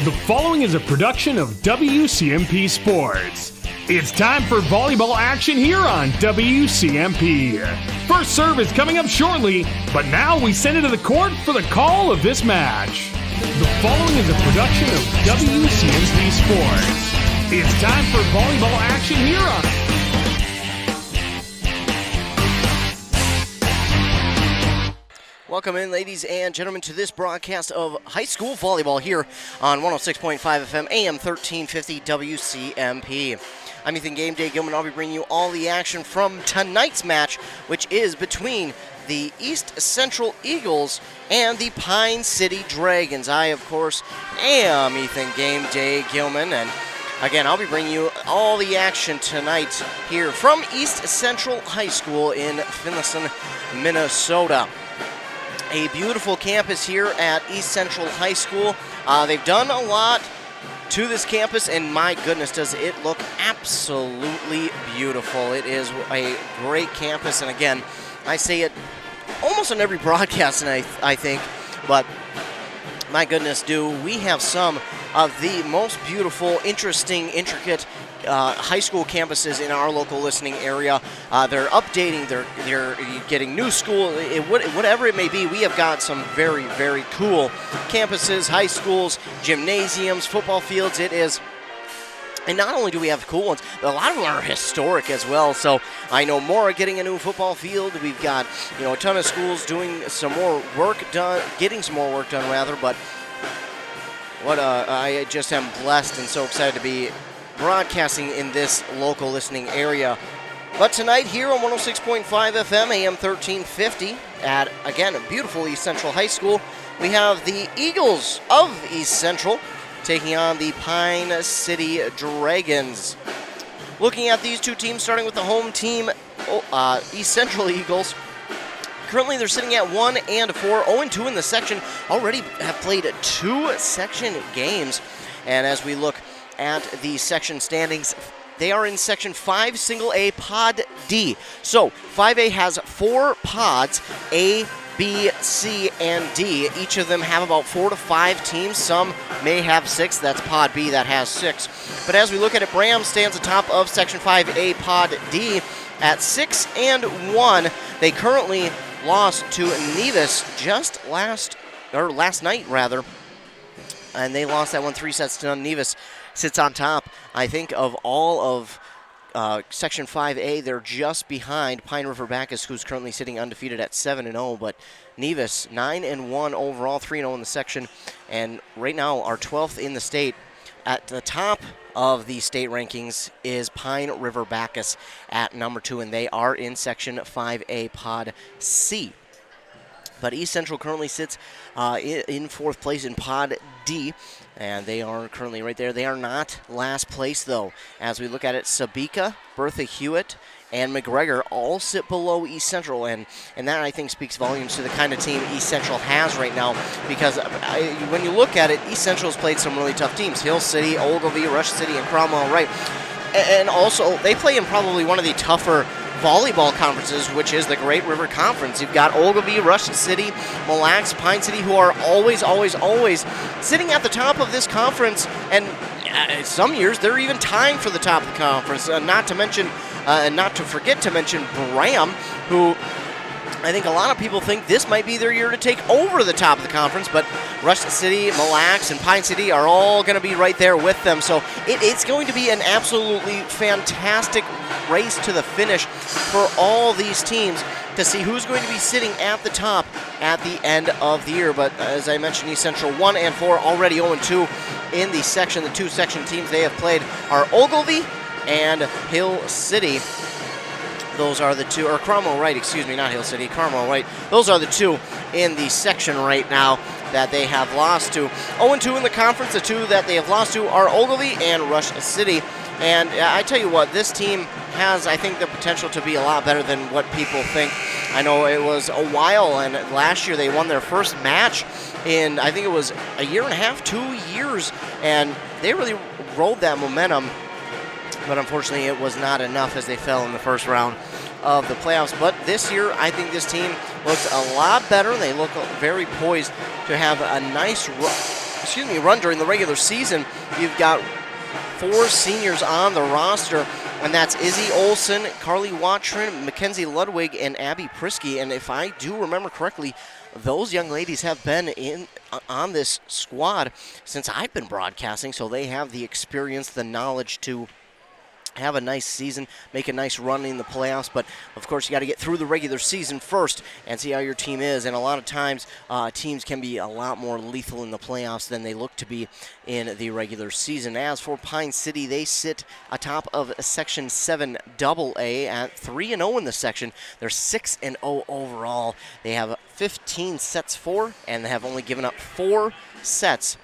The following is a production of WCMP Sports. It's time for volleyball action here on WCMP. First serve is coming up shortly, but now we send it to the court for the call of this match. The following is a production of WCMP Sports. It's time for volleyball action here on Welcome in, ladies and gentlemen, to this broadcast of high school volleyball here on 106.5 FM, AM 1350 WCMP. I'm Ethan Game Day Gilman. I'll be bringing you all the action from tonight's match, which is between the East Central Eagles and the Pine City Dragons. I, of course, am Ethan Game Day Gilman, and again, I'll be bringing you all the action tonight here from East Central High School in Finlayson, Minnesota. A beautiful campus here at East Central High School. They've done a lot to this campus, and my goodness, does it look absolutely beautiful. It is a great campus, and again, I say it almost on every broadcast, and I think, but my goodness, do we have some of the most beautiful, interesting, intricate high school campuses in our local listening area. They're updating, they're getting new school, whatever it may be. We have got some very, very cool campuses, high schools, gymnasiums, football fields. It is, and not only do we have cool ones, a lot of them are historic as well. So I know more are getting a new football field. We've got, a ton of schools doing some more work done, getting some more work done rather. But I just am blessed and so excited to be broadcasting in this local listening area. But tonight here on 106.5 FM, AM 1350, at, again, beautiful East Central High School, we have the Eagles of East Central taking on the Pine City Dragons. Looking at these two teams, starting with the home team, East Central Eagles. Currently, they're sitting at 1-4, 0-2 in the section. Already have played 2 section games. And as we look at the section standings, they are in Section 5, Single A, Pod D. So 5A has 4 pods, A, B, C, and D. Each of them have about 4 to 5 teams. Some may have 6. That's Pod B that has 6. But as we look at it, Bram stands atop of Section 5A, Pod D at 6-1. They currently lost to Nevis just last night, and they lost that one 3 sets to none. Nevis sits on top, I think, of all of Section 5A. They're just behind Pine River Bacchus, who's currently sitting undefeated at 7-0. But Nevis, 9-1 overall, 3-0 in the section, and right now are 12th in the state. At the top of the state rankings is Pine River Bacchus at number 2, and they are in Section 5A Pod C. But East Central currently sits in 4th place in Pod D, and they are currently right there. They are not last place, though. As we look at it, Sabika, Bertha Hewitt, and McGregor all sit below East Central, and that, I think, speaks volumes to the kind of team East Central has right now, because when you look at it, East Central has played some really tough teams. Hill City, Ogilvie, Rush City, and Cromwell Wright. And also, they play in probably one of the tougher volleyball conferences, which is the Great River Conference. You've got Ogilvie, Rush City, Mille Lacs, Pine City, who are always sitting at the top of this conference, and some years they're even tying for the top of the conference. Not to forget to mention Bram, who I think a lot of people think this might be their year to take over the top of the conference, but Rush City, Mille Lacs, and Pine City are all going to be right there with them. So it's going to be an absolutely fantastic race to the finish for all these teams to see who's going to be sitting at the top at the end of the year. But as I mentioned, East Central 1-4, already 0-2 in the section. The 2 section teams they have played are Ogilvie and Hill City. Those are the 2, or Cromwell Wright, excuse me, not Hill City, Cromwell Wright. Those are the 2 in the section right now that they have lost to. 0-2 in the conference. The 2 that they have lost to are Ogilvie and Rush City. And I tell you what, this team has, I think, the potential to be a lot better than what people think. I know it was a while, and last year they won their first match in, I think it was a year and a half, 2 years, and they really rode that momentum. But unfortunately, it was not enough as they fell in the first round of the playoffs. But this year, I think this team looks a lot better. They look very poised to have a nice run during the regular season. You've got 4 seniors on the roster, and that's Izzy Olson, Carly Watrin, Mackenzie Ludwig, and Abby Prisky. And if I do remember correctly, those young ladies have been on this squad since I've been broadcasting, so they have the experience, the knowledge to have a nice season, make a nice run in the playoffs. But of course you got to get through the regular season first and see how your team is, and a lot of times teams can be a lot more lethal in the playoffs than they look to be in the regular season. As for Pine City, they sit atop of Section 7AA at 3-0 in the section. They're 6-0 overall. They have 15 sets for, and they have only given up 4 sets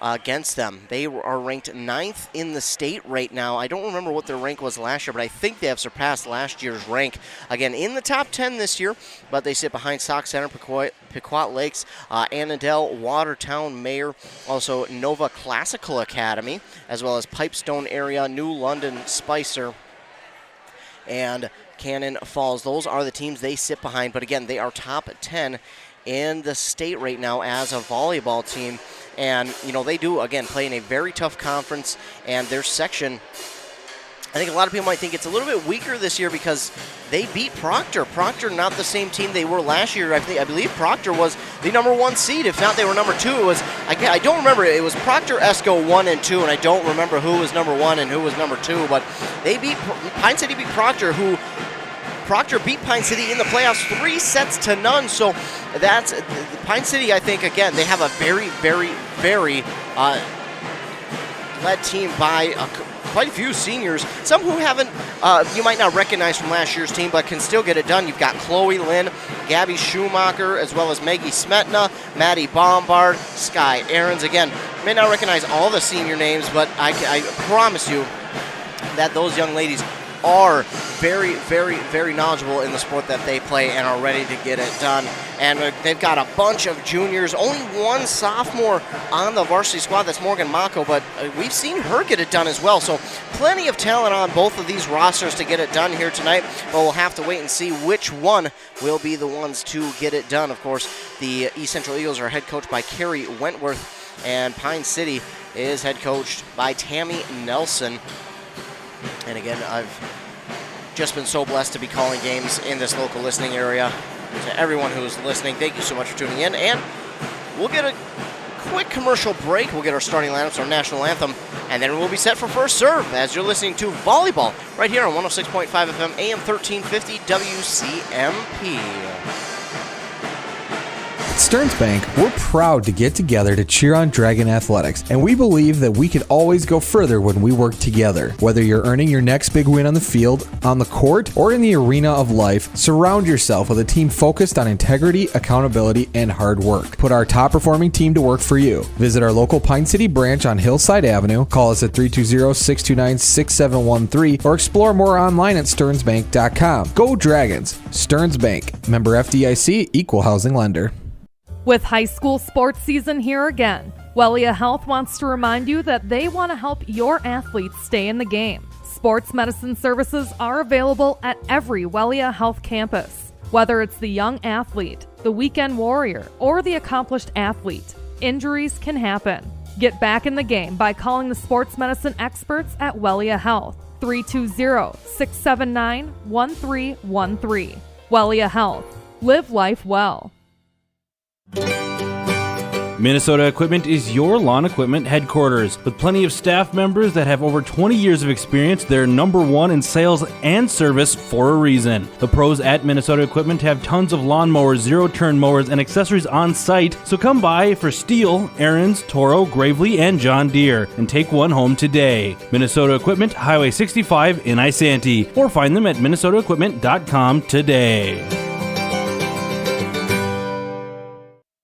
against them. They are ranked 9th in the state right now. I don't remember what their rank was last year, but I think they have surpassed last year's rank. Again, in the top 10 this year, but they sit behind Sauk Center, Pequot Lakes, Annandale, Watertown, Mayor, also Nova Classical Academy, as well as Pipestone area, New London, Spicer, and Cannon Falls. Those are the teams they sit behind, but again, they are top 10 in the state right now as a volleyball team. And, they do, again, play in a very tough conference, and their section, I think a lot of people might think it's a little bit weaker this year because they beat Proctor. Proctor, not the same team they were last year. I believe Proctor was the number 1 seed. If not, they were number 2. It was, I don't remember. It was Proctor, Esco 1 and 2, and I don't remember who was number 1 and who was number 2. But Pine City beat Proctor, who Proctor beat Pine City in the playoffs 3-0. So that's Pine City. I think again they have a very, very, very led team by quite a few seniors. Some who haven't you might not recognize from last year's team, but can still get it done. You've got Chloe Lynn, Gabby Schumacher, as well as Maggie Smetna, Maddie Bombard, Sky Aarons. Again, you may not recognize all the senior names, but I promise you that those young ladies are very, very, very knowledgeable in the sport that they play and are ready to get it done. And they've got a bunch of juniors, only 1 sophomore on the varsity squad, that's Morgan Mako, but we've seen her get it done as well. So plenty of talent on both of these rosters to get it done here tonight, but we'll have to wait and see which one will be the ones to get it done. Of course, the East Central Eagles are head coached by Carrie Wentworth, and Pine City is head coached by Tammy Nelson. And again, I've just been so blessed to be calling games in this local listening area. To everyone who's listening, thank you so much for tuning in. And we'll get a quick commercial break. We'll get our starting lineups, our national anthem, and then we'll be set for first serve as you're listening to Volleyball right here on 106.5 FM, AM 1350 WCMP. At Stearns Bank, we're proud to get together to cheer on Dragon Athletics, and we believe that we can always go further when we work together. Whether you're earning your next big win on the field, on the court, or in the arena of life, surround yourself with a team focused on integrity, accountability, and hard work. Put our top-performing team to work for you. Visit our local Pine City branch on Hillside Avenue, call us at 320-629-6713, or explore more online at stearnsbank.com. Go Dragons! Stearns Bank, member FDIC, equal housing lender. With high school sports season here again, Wellia Health wants to remind you that they want to help your athletes stay in the game. Sports medicine services are available at every Wellia Health campus. Whether it's the young athlete, the weekend warrior, or the accomplished athlete, injuries can happen. Get back in the game by calling the sports medicine experts at Wellia Health, 320-679-1313. Wellia Health. Live life well. Minnesota Equipment is your lawn equipment headquarters. With plenty of staff members that have over 20 years of experience, they're number 1 in sales and service for a reason. The pros at Minnesota Equipment have tons of lawnmowers, zero-turn mowers, and accessories on site, so come by for Steel, Aaron's, Toro, Gravely, and John Deere, and take one home today. Minnesota Equipment, Highway 65 in Isanti, or find them at minnesotaequipment.com today.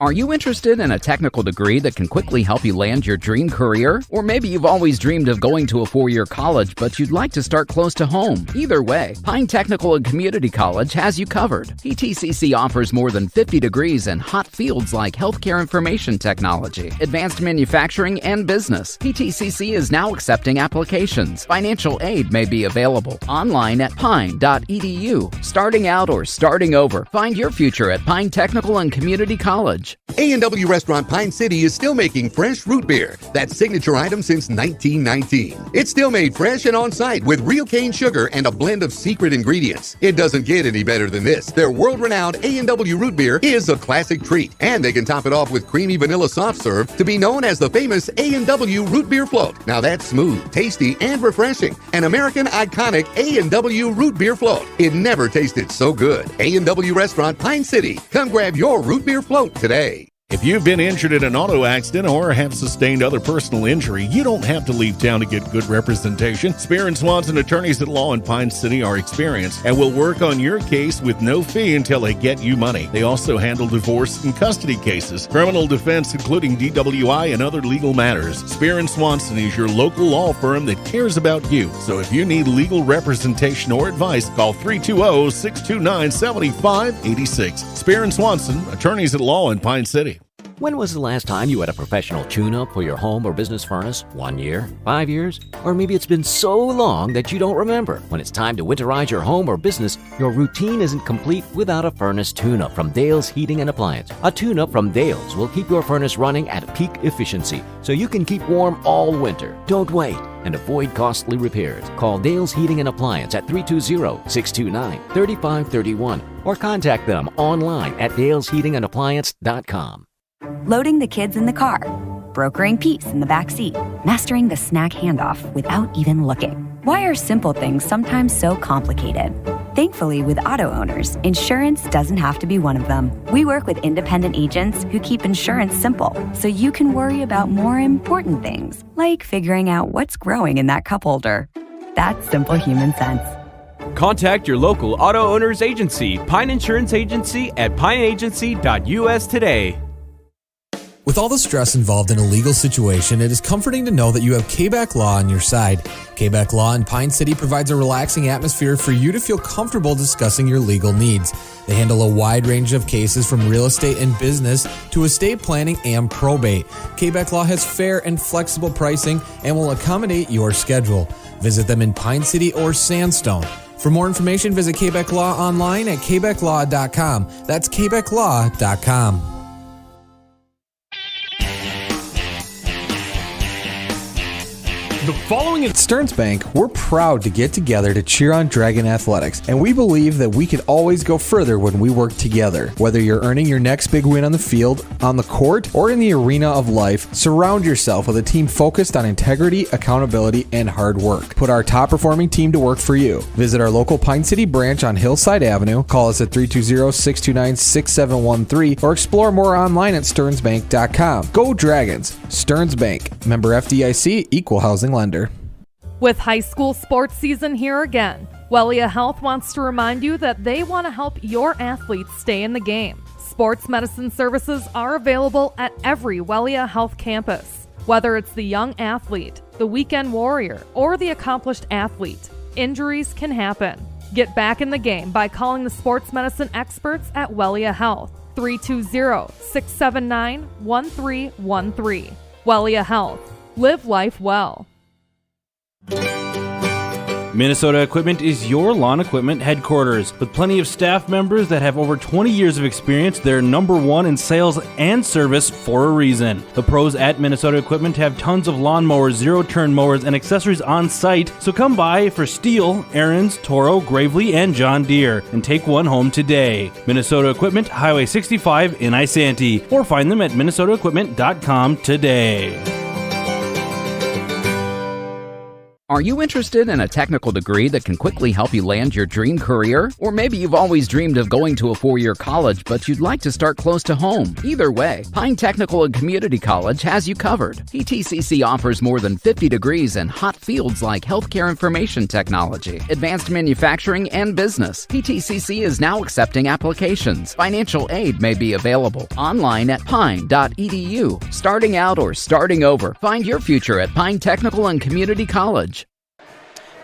Are you interested in a technical degree that can quickly help you land your dream career? Or maybe you've always dreamed of going to a 4-year college, but you'd like to start close to home. Either way, Pine Technical and Community College has you covered. PTCC offers more than 50 degrees in hot fields like healthcare information technology, advanced manufacturing, and business. PTCC is now accepting applications. Financial aid may be available. Online at pine.edu. Starting out or starting over, find your future at Pine Technical and Community College. College. A&W Restaurant Pine City is still making fresh root beer, that signature item since 1919. It's still made fresh and on-site with real cane sugar and a blend of secret ingredients. It doesn't get any better than this. Their world-renowned A&W root beer is a classic treat, and they can top it off with creamy vanilla soft serve to be known as the famous A&W root beer float. Now that's smooth, tasty, and refreshing. An American iconic A&W root beer float. It never tasted so good. A&W Restaurant Pine City. Come grab your root beer float today. If you've been injured in an auto accident or have sustained other personal injury, you don't have to leave town to get good representation. Spear & Swanson attorneys at law in Pine City are experienced and will work on your case with no fee until they get you money. They also handle divorce and custody cases, criminal defense, including DWI and other legal matters. Spear & Swanson is your local law firm that cares about you. So if you need legal representation or advice, call 320-629-7586. Spear & Swanson, attorneys at law in Pine City. When was the last time you had a professional tune-up for your home or business furnace? 1 year? 5 years? Or maybe it's been so long that you don't remember. When it's time to winterize your home or business, your routine isn't complete without a furnace tune-up from Dale's Heating and Appliance. A tune-up from Dale's will keep your furnace running at peak efficiency so you can keep warm all winter. Don't wait and avoid costly repairs. Call Dale's Heating and Appliance at 320-629-3531 or contact them online at dalesheatingandappliance.com. Loading the kids in the car, brokering peace in the back seat, mastering the snack handoff without even looking. Why are simple things sometimes so complicated? Thankfully, with auto owners, insurance doesn't have to be one of them. We work with independent agents who keep insurance simple, so you can worry about more important things, like figuring out what's growing in that cup holder. That's simple human sense. Contact your local auto owners agency, Pine Insurance Agency at pineagency.us today. With all the stress involved in a legal situation, it is comforting to know that you have K-Back Law on your side. K-Back Law in Pine City provides a relaxing atmosphere for you to feel comfortable discussing your legal needs. They handle a wide range of cases from real estate and business to estate planning and probate. K-Back Law has fair and flexible pricing and will accommodate your schedule. Visit them in Pine City or Sandstone. For more information, visit K-Back Law online at kbacklaw.com. That's kbacklaw.com. The following is At Stearns Bank, we're proud to get together to cheer on Dragon Athletics, and we believe that we could always go further when we work together. Whether you're earning your next big win on the field, on the court, or in the arena of life, surround yourself with a team focused on integrity, accountability, and hard work. Put our top-performing team to work for you. Visit our local Pine City branch on Hillside Avenue, call us at 320-629-6713, or explore more online at stearnsbank.com. Go Dragons! Stearns Bank. Member FDIC, Equal Housing Lender. With high school sports season here again, Wellia Health wants to remind you that they want to help your athletes stay in the game. Sports medicine services are available at every Wellia Health campus. Whether it's the young athlete, the weekend warrior, or the accomplished athlete, injuries can happen. Get back in the game by calling the sports medicine experts at Wellia Health, 320-679-1313. Wellia Health. Live life well. Minnesota Equipment is your lawn equipment headquarters. With plenty of staff members that have over 20 years of experience, they're number one in sales and service for a reason. The pros at Minnesota Equipment have tons of lawnmowers, zero-turn mowers, and accessories on site, so come by for Steel, Aaron's, Toro, Gravely, and John Deere, and take one home today. Minnesota Equipment, Highway 65 in Isanti, or find them at minnesotaequipment.com today. Are you interested in a technical degree that can quickly help you land your dream career? Or maybe you've always dreamed of going to a 4-year college, but you'd like to start close to home. Either way, Pine Technical and Community College has you covered. PTCC offers more than 50 degrees in hot fields like healthcare information technology, advanced manufacturing, and business. PTCC is now accepting applications. Financial aid may be available online at pine.edu. Starting out or starting over, find your future at Pine Technical and Community College.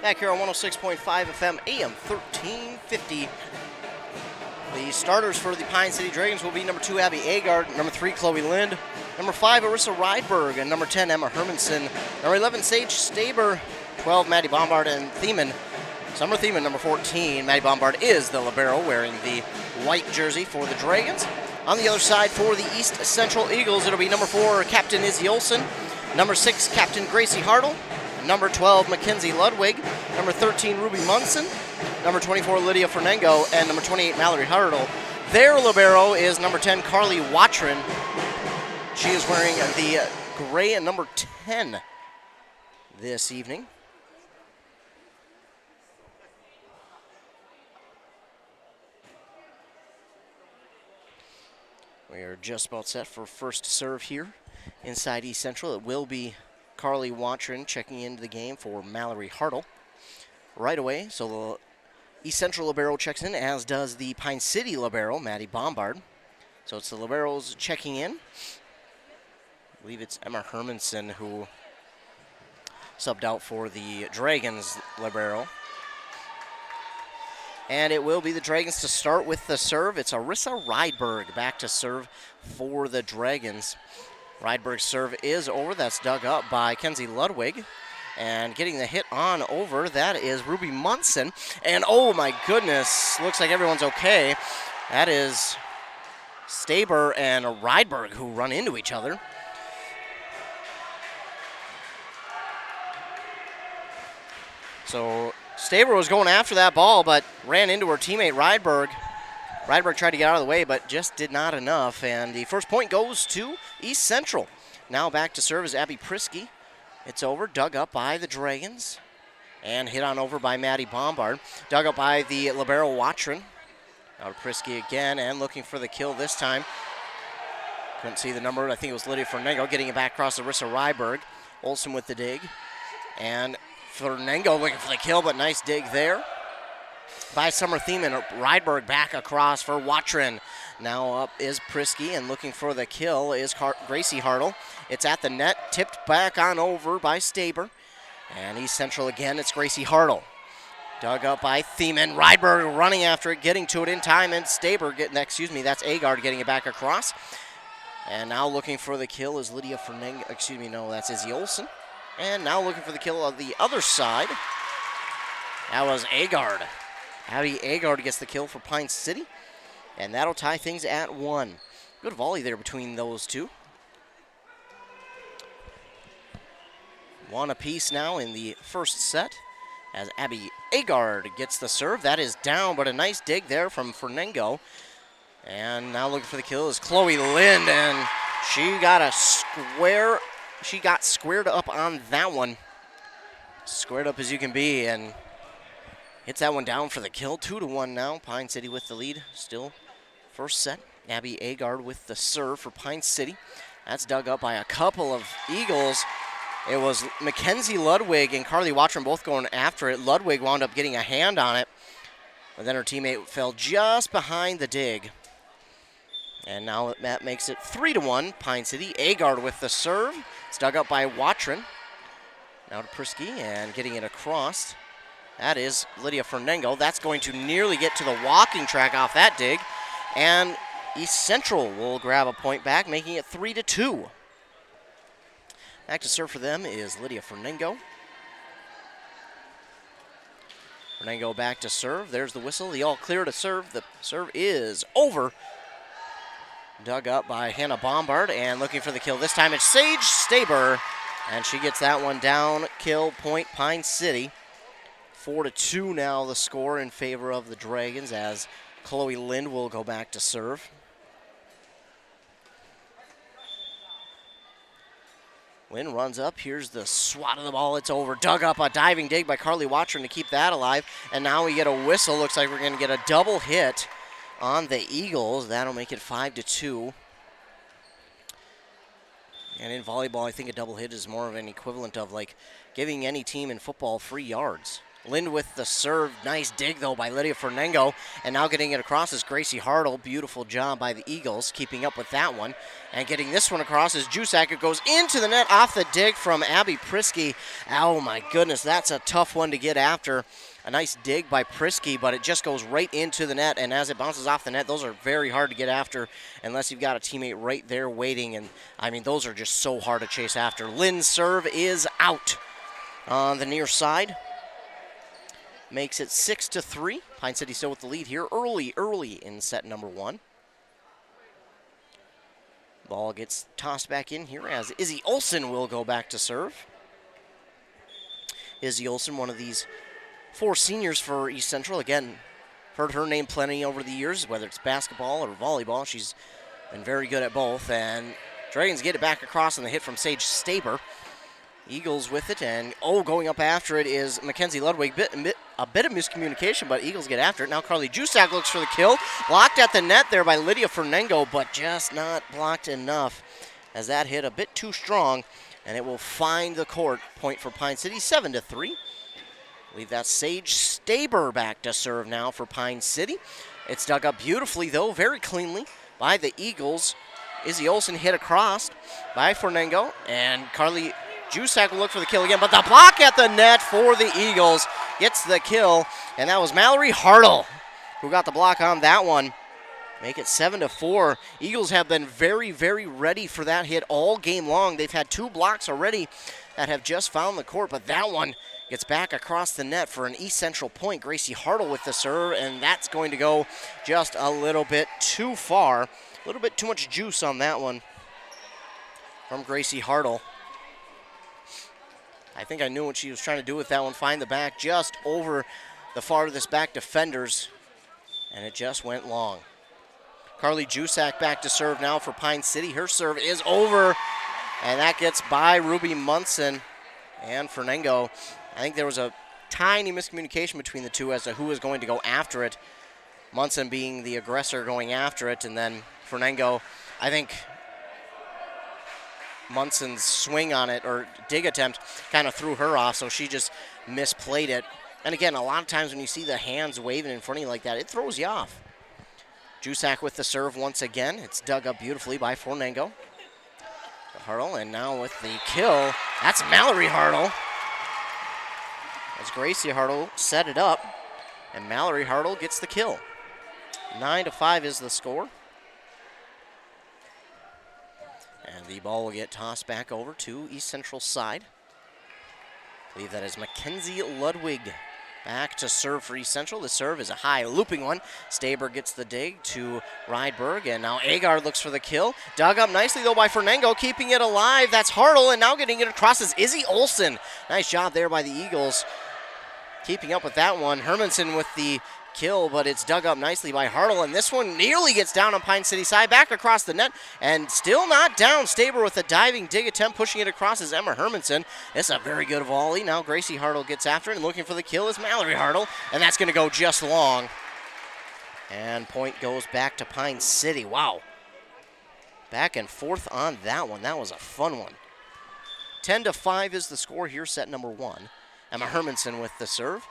Back here on 106.5 FM, AM 1350. The starters for the Pine City Dragons will be number 2, Abby Agard, number 3, Chloe Lind, number 5, Arissa Rydberg, and number 10, Emma Hermanson, number 11, Sage Staber, 12, Maddie Bombard, and Thiemann. Summer Thiemann, number 14. Maddie Bombard is the libero, wearing the white jersey for the Dragons. On the other side for the East Central Eagles, it'll be number 4, Captain Izzy Olson, number 6, Captain Gracie Hartle, number 12, Mackenzie Ludwig, number 13, Ruby Munson, number 24, Lydia Fernengo, and number 28, Mallory Hartle. Their libero is number 10, Carly Watrin. She is wearing the gray and number 10 this evening. We are just about set for first serve here inside East Central. It will be Carly Watrin checking into the game for Mallory Hartle right away. So the East Central libero checks in, as does the Pine City libero, Maddie Bombard. So it's the liberos checking in. I believe it's Emma Hermanson who subbed out for the Dragons libero. And it will be the Dragons to start with the serve. It's Arissa Rydberg back to serve for the Dragons. Rydberg's serve is over. That's dug up by Kenzie Ludwig. And getting the hit on over, that is Ruby Munson. And oh my goodness, looks like everyone's okay. That is Staber and Rydberg who run into each other. So Staber was going after that ball, but ran into her teammate Rydberg. Rydberg tried to get out of the way, but just did not enough. And the first point goes to East Central. Now back to serve is Abby Prisky. It's over, dug up by the Dragons. And hit on over by Maddie Bombard. Dug up by the libero Watrin. Now to Prisky again, and looking for the kill this time. Couldn't see the number. I think it was Lydia Fernengo getting it back across Arissa Rydberg. Olsen with the dig. And Fernengo looking for the kill, but nice dig there by Summer Thiemann. Rydberg back across for Watrin. Now up is Prisky, and looking for the kill is Gracie Hartle. It's at the net, tipped back on over by Staber. And East Central again, it's Gracie Hartle. Dug up by Thiemann. Rydberg running after it, getting to it in time, and Staber that's Agard getting it back across. And now looking for the kill is Lydia Fernengo, that's Izzy Olson. And now looking for the kill on the other side. That was Agard. Abby Agard gets the kill for Pine City. And that'll tie things at 1. Good volley there between those two. 1 apiece now in the first set as Abby Agard gets the serve. That is down, but a nice dig there from Fernengo. And now looking for the kill is Chloe Lind, and she got squared up on that one. Squared up as you can be, and hits that one down for the kill. 2-1 now. Pine City with the lead. Still first set. Abby Agard with the serve for Pine City. That's dug up by a couple of Eagles. It was Mackenzie Ludwig and Carly Watrin both going after it. Ludwig wound up getting a hand on it, but then her teammate fell just behind the dig. And now that makes it 3-1, Pine City. Agard with the serve. It's dug up by Watrin. Now to Prisky, and getting it across. That is Lydia Fernengo. That's going to nearly get to the walking track off that dig. And East Central will grab a point back, making it 3-2. Back to serve for them is Lydia Fernengo. Fernengo back to serve. There's the whistle. The all clear to serve. The serve is over. Dug up by Hannah Bombard, and looking for the kill. This time it's Sage Staber, and she gets that one down. Kill point Pine City. 4-2 now the score in favor of the Dragons as Chloe Lind will go back to serve. Lind runs up. Here's the swat of the ball. It's over. Dug up, a diving dig by Carly Watrin to keep that alive. And now we get a whistle. Looks like we're going to get a double hit on the Eagles. That'll make it 5-2. And in volleyball, I think a double hit is more of an equivalent of like giving any team in football free yards. Lind with the serve. Nice dig, though, by Lydia Fernengo. And now getting it across is Gracie Hartle. Beautiful job by the Eagles, keeping up with that one. And getting this one across is Jusak. It goes into the net off the dig from Abby Prisky. Oh, my goodness, that's a tough one to get after. A nice dig by Prisky, but it just goes right into the net. And as it bounces off the net, those are very hard to get after unless you've got a teammate right there waiting. And, I mean, those are just so hard to chase after. Lind's serve is out on the near side. Makes it 6-3. Pine City still with the lead here early in set number 1. Ball gets tossed back in here as Izzy Olsen will go back to serve. Izzy Olsen, one of these 4 seniors for East Central. Again, heard her name plenty over the years, whether it's basketball or volleyball. She's been very good at both. And Dragons get it back across on the hit from Sage Staber. Eagles with it, and going up after it is Mackenzie Ludwig. A bit of miscommunication, but Eagles get after it. Now Carly Jusak looks for the kill. Blocked at the net there by Lydia Fernengo, but just not blocked enough as that hit a bit too strong, and it will find the court. Point for Pine City, 7-3. I believe that's Sage Staber back to serve now for Pine City. It's dug up beautifully, though, very cleanly by the Eagles. Izzy Olsen hit across by Fernengo, and Carly Jusak will look for the kill again, but the block at the net for the Eagles gets the kill, and that was Mallory Hartle who got the block on that one. Make it 7-4. Eagles have been very, very ready for that hit all game long. They've had 2 blocks already that have just found the court, but that one gets back across the net for an East Central point. Gracie Hartle with the serve, and that's going to go just a little bit too far. A little bit too much juice on that one from Gracie Hartle. I think I knew what she was trying to do with that one. Find the back just over the farthest back defenders, and it just went long. Carly Jusak back to serve now for Pine City. Her serve is over, and that gets by Ruby Munson and Fernengo. I think there was a tiny miscommunication between the two as to who was going to go after it. Munson being the aggressor going after it, and then Fernengo, I think Munson's swing on it or dig attempt kind of threw her off, so she just misplayed it. And again, a lot of times when you see the hands waving in front of you like that, it throws you off. Jusak with the serve once again. It's dug up beautifully by Fernengo. Hartle, and now with the kill, that's Mallory Hartle. As Gracie Hartle set it up, and Mallory Hartle gets the kill. 9-5 is the score. And the ball will get tossed back over to East Central side. I believe that is Mackenzie Ludwig back to serve for East Central. The serve is a high looping one. Staber gets the dig to Rydberg, and now Agard looks for the kill. Dug up nicely, though, by Fernengo, keeping it alive. That's Hartle, and now getting it across is Izzy Olsen. Nice job there by the Eagles, keeping up with that one. Hermanson with the kill, but it's dug up nicely by Hartle, and this one nearly gets down on Pine City side, back across the net, and still not down. Staber with a diving dig attempt, pushing it across is Emma Hermanson. It's a very good volley. Now Gracie Hartle gets after it, and looking for the kill is Mallory Hartle, and that's going to go just long. And point goes back to Pine City. Wow. Back and forth on that one. That was a fun one. 10-5 is the score here, set number 1. Emma Hermanson with the serve.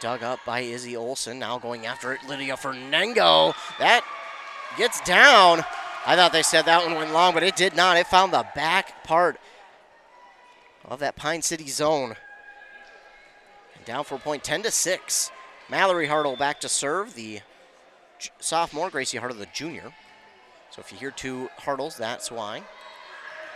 Dug up by Izzy Olsen. Now going after it, Lydia Fernengo. That gets down. I thought they said that one went long, but it did not. It found the back part of that Pine City zone. And down for a point, 10-6. Mallory Hartle back to serve. The sophomore, Gracie Hartle, the junior. So if you hear 2 Hartles, that's why.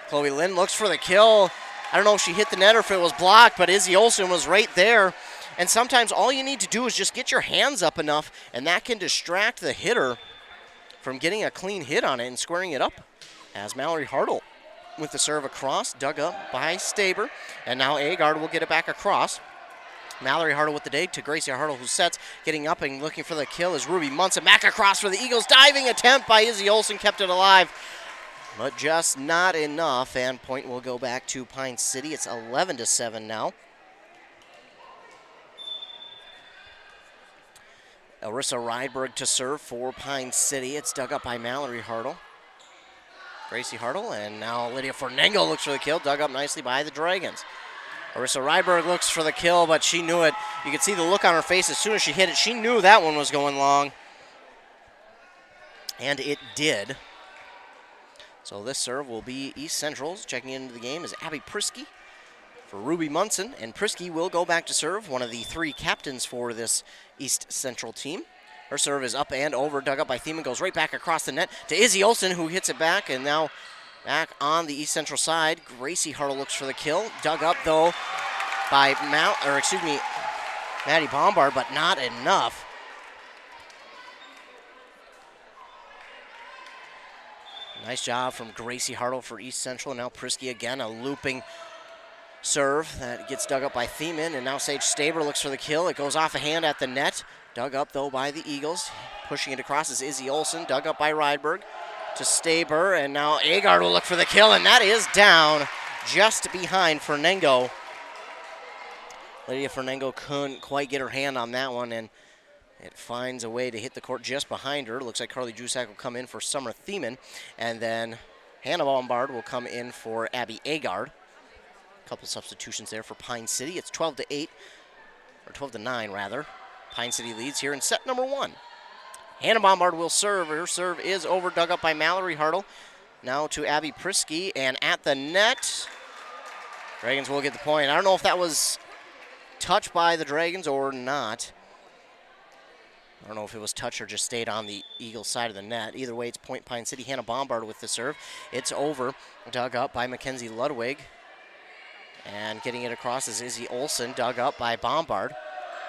Chloe Lynn looks for the kill. I don't know if she hit the net or if it was blocked, but Izzy Olsen was right there. And sometimes all you need to do is just get your hands up enough, and that can distract the hitter from getting a clean hit on it and squaring it up. As Mallory Hartle with the serve across, dug up by Staber, and now Agard will get it back across. Mallory Hartle with the dig to Gracie Hartle, who sets, getting up and looking for the kill is Ruby Munson. Back across for the Eagles, diving attempt by Izzy Olsen, kept it alive, but just not enough, and point will go back to Pine City. It's 11-7 now. Arissa Rydberg to serve for Pine City. It's dug up by Mallory Hartle. Gracie Hartle, and now Lydia Fernengo looks for the kill, dug up nicely by the Dragons. Arissa Rydberg looks for the kill, but she knew it. You could see the look on her face as soon as she hit it. She knew that one was going long. And it did. So this serve will be East Central's. Checking into the game is Abby Prisky for Ruby Munson, and Prisky will go back to serve, one of the 3 captains for this East Central team. Her serve is up and over, dug up by Thiemann, goes right back across the net to Izzy Olsen, who hits it back, and now back on the East Central side. Gracie Hartle looks for the kill, dug up though by Maddie Bombard, but not enough. Nice job from Gracie Hartle for East Central. Now Prisky again, a looping serve that gets dug up by Thiemann, and now Sage Staber looks for the kill. It goes off a hand at the net. Dug up, though, by the Eagles. Pushing it across is Izzy Olsen. Dug up by Rydberg to Staber, and now Agard will look for the kill, and that is down just behind Fernengo. Lydia Fernengo couldn't quite get her hand on that one, and it finds a way to hit the court just behind her. Looks like Carly Jusak will come in for Summer Thiemann, and then Hannah Bombard will come in for Abby Agard. A couple substitutions there for Pine City. It's 12-8, or 12-9 rather. Pine City leads here in set number 1. Hannah Bombard will serve. Her serve is over, dug up by Mallory Hartle. Now to Abby Prisky, and at the net, Dragons will get the point. I don't know if that was touched by the Dragons or not. I don't know if it was touched or just stayed on the Eagles side of the net. Either way, it's point Pine City. Hannah Bombard with the serve. It's over, dug up by Mackenzie Ludwig. And getting it across is Izzy Olsen, dug up by Bombard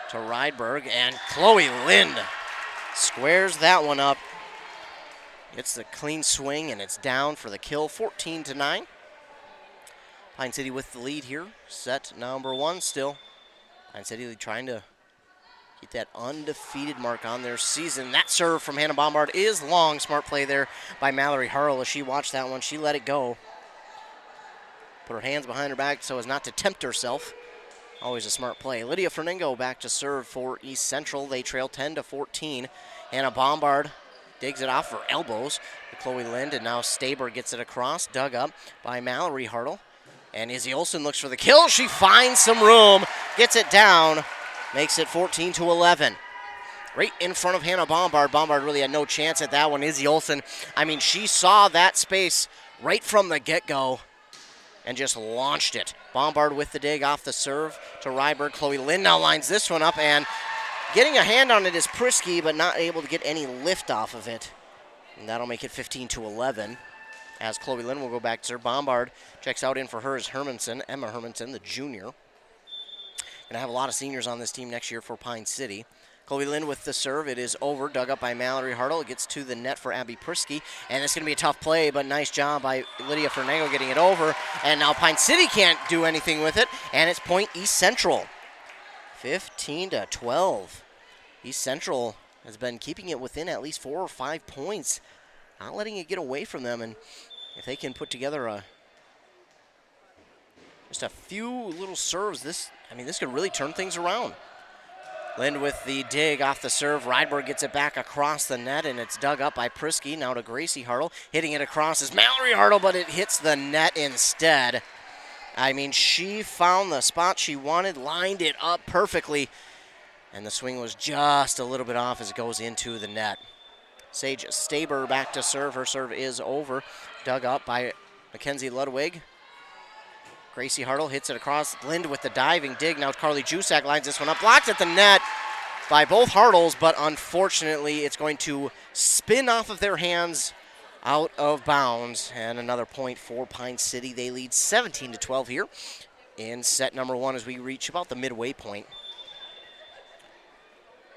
to Rydberg. And Chloe Lind squares that one up. Gets the clean swing, and it's down for the kill, 14-9. Pine City with the lead here. Set number 1 still. Pine City trying to get that undefeated mark on their season. That serve from Hannah Bombard is long. Smart play there by Mallory Harrell as she watched that one. She let it go. Put her hands behind her back so as not to tempt herself. Always a smart play. Lydia Fernengo back to serve for East Central. They trail 10-14. Hannah Bombard digs it off for elbows to Chloe Lind, and now Staber gets it across, dug up by Mallory Hartle. And Izzy Olsen looks for the kill. She finds some room, gets it down, makes it 14-11. Right in front of Hannah Bombard. Bombard really had no chance at that one. Izzy Olsen, I mean, she saw that space right from the get-go and just launched it. Bombard with the dig off the serve to Ryberg. Chloe Lind now lines this one up, and getting a hand on it is Prisky, but not able to get any lift off of it. And that'll make it 15-11. As Chloe Lind will go back to serve. Bombard checks out in for her is Hermanson, Emma Hermanson, the junior. Going to have a lot of seniors on this team next year for Pine City. Chloe Lind with the serve. It is over, dug up by Mallory Hartle. It gets to the net for Abby Prisky, and it's going to be a tough play, but nice job by Lydia Fernango getting it over. And now Pine City can't do anything with it, and it's point East Central. 15-12. East Central has been keeping it within at least 4 or 5 points, not letting it get away from them. And if they can put together just a few little serves, this could really turn things around. Lind with the dig off the serve. Rydberg gets it back across the net, and it's dug up by Prisky. Now to Gracie Hartle. Hitting it across is Mallory Hartle, but it hits the net instead. I mean, she found the spot she wanted, lined it up perfectly, and the swing was just a little bit off as it goes into the net. Sage Staber back to serve. Her serve is over. Dug up by Mackenzie Ludwig. Gracie Hartle hits it across. Lind with the diving dig. Now Carly Jusak lines this one up. Blocked at the net by both Hartles, but unfortunately it's going to spin off of their hands out of bounds. And another point for Pine City. They lead 17-12 here in set number 1 as we reach about the midway point.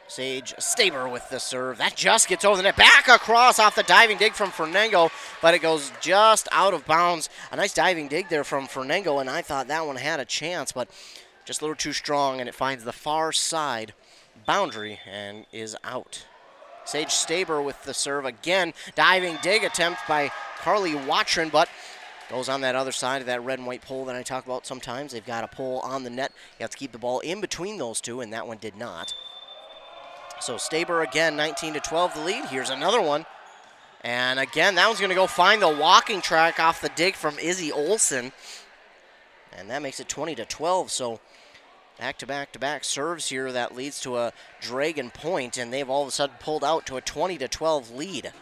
Sage Staber with the serve. That just gets over the net. Back across off the diving dig from Fernengo, but it goes just out of bounds. A nice diving dig there from Fernengo, and I thought that one had a chance, but just a little too strong, and it finds the far side boundary and is out. Sage Staber with the serve again. Diving dig attempt by Carly Watron, but goes on that other side of that red and white pole that I talk about sometimes. They've got a pole on the net. You have to keep the ball in between those two, and that one did not. So Staber again, 19-12 the lead. Here's another one. And again, that one's going to go find the walking track off the dig from Izzy Olsen. And that makes it 20-12. So back-to-back-to-back serves here. That leads to a Dragon point, and they've all of a sudden pulled out to a 20-12 lead.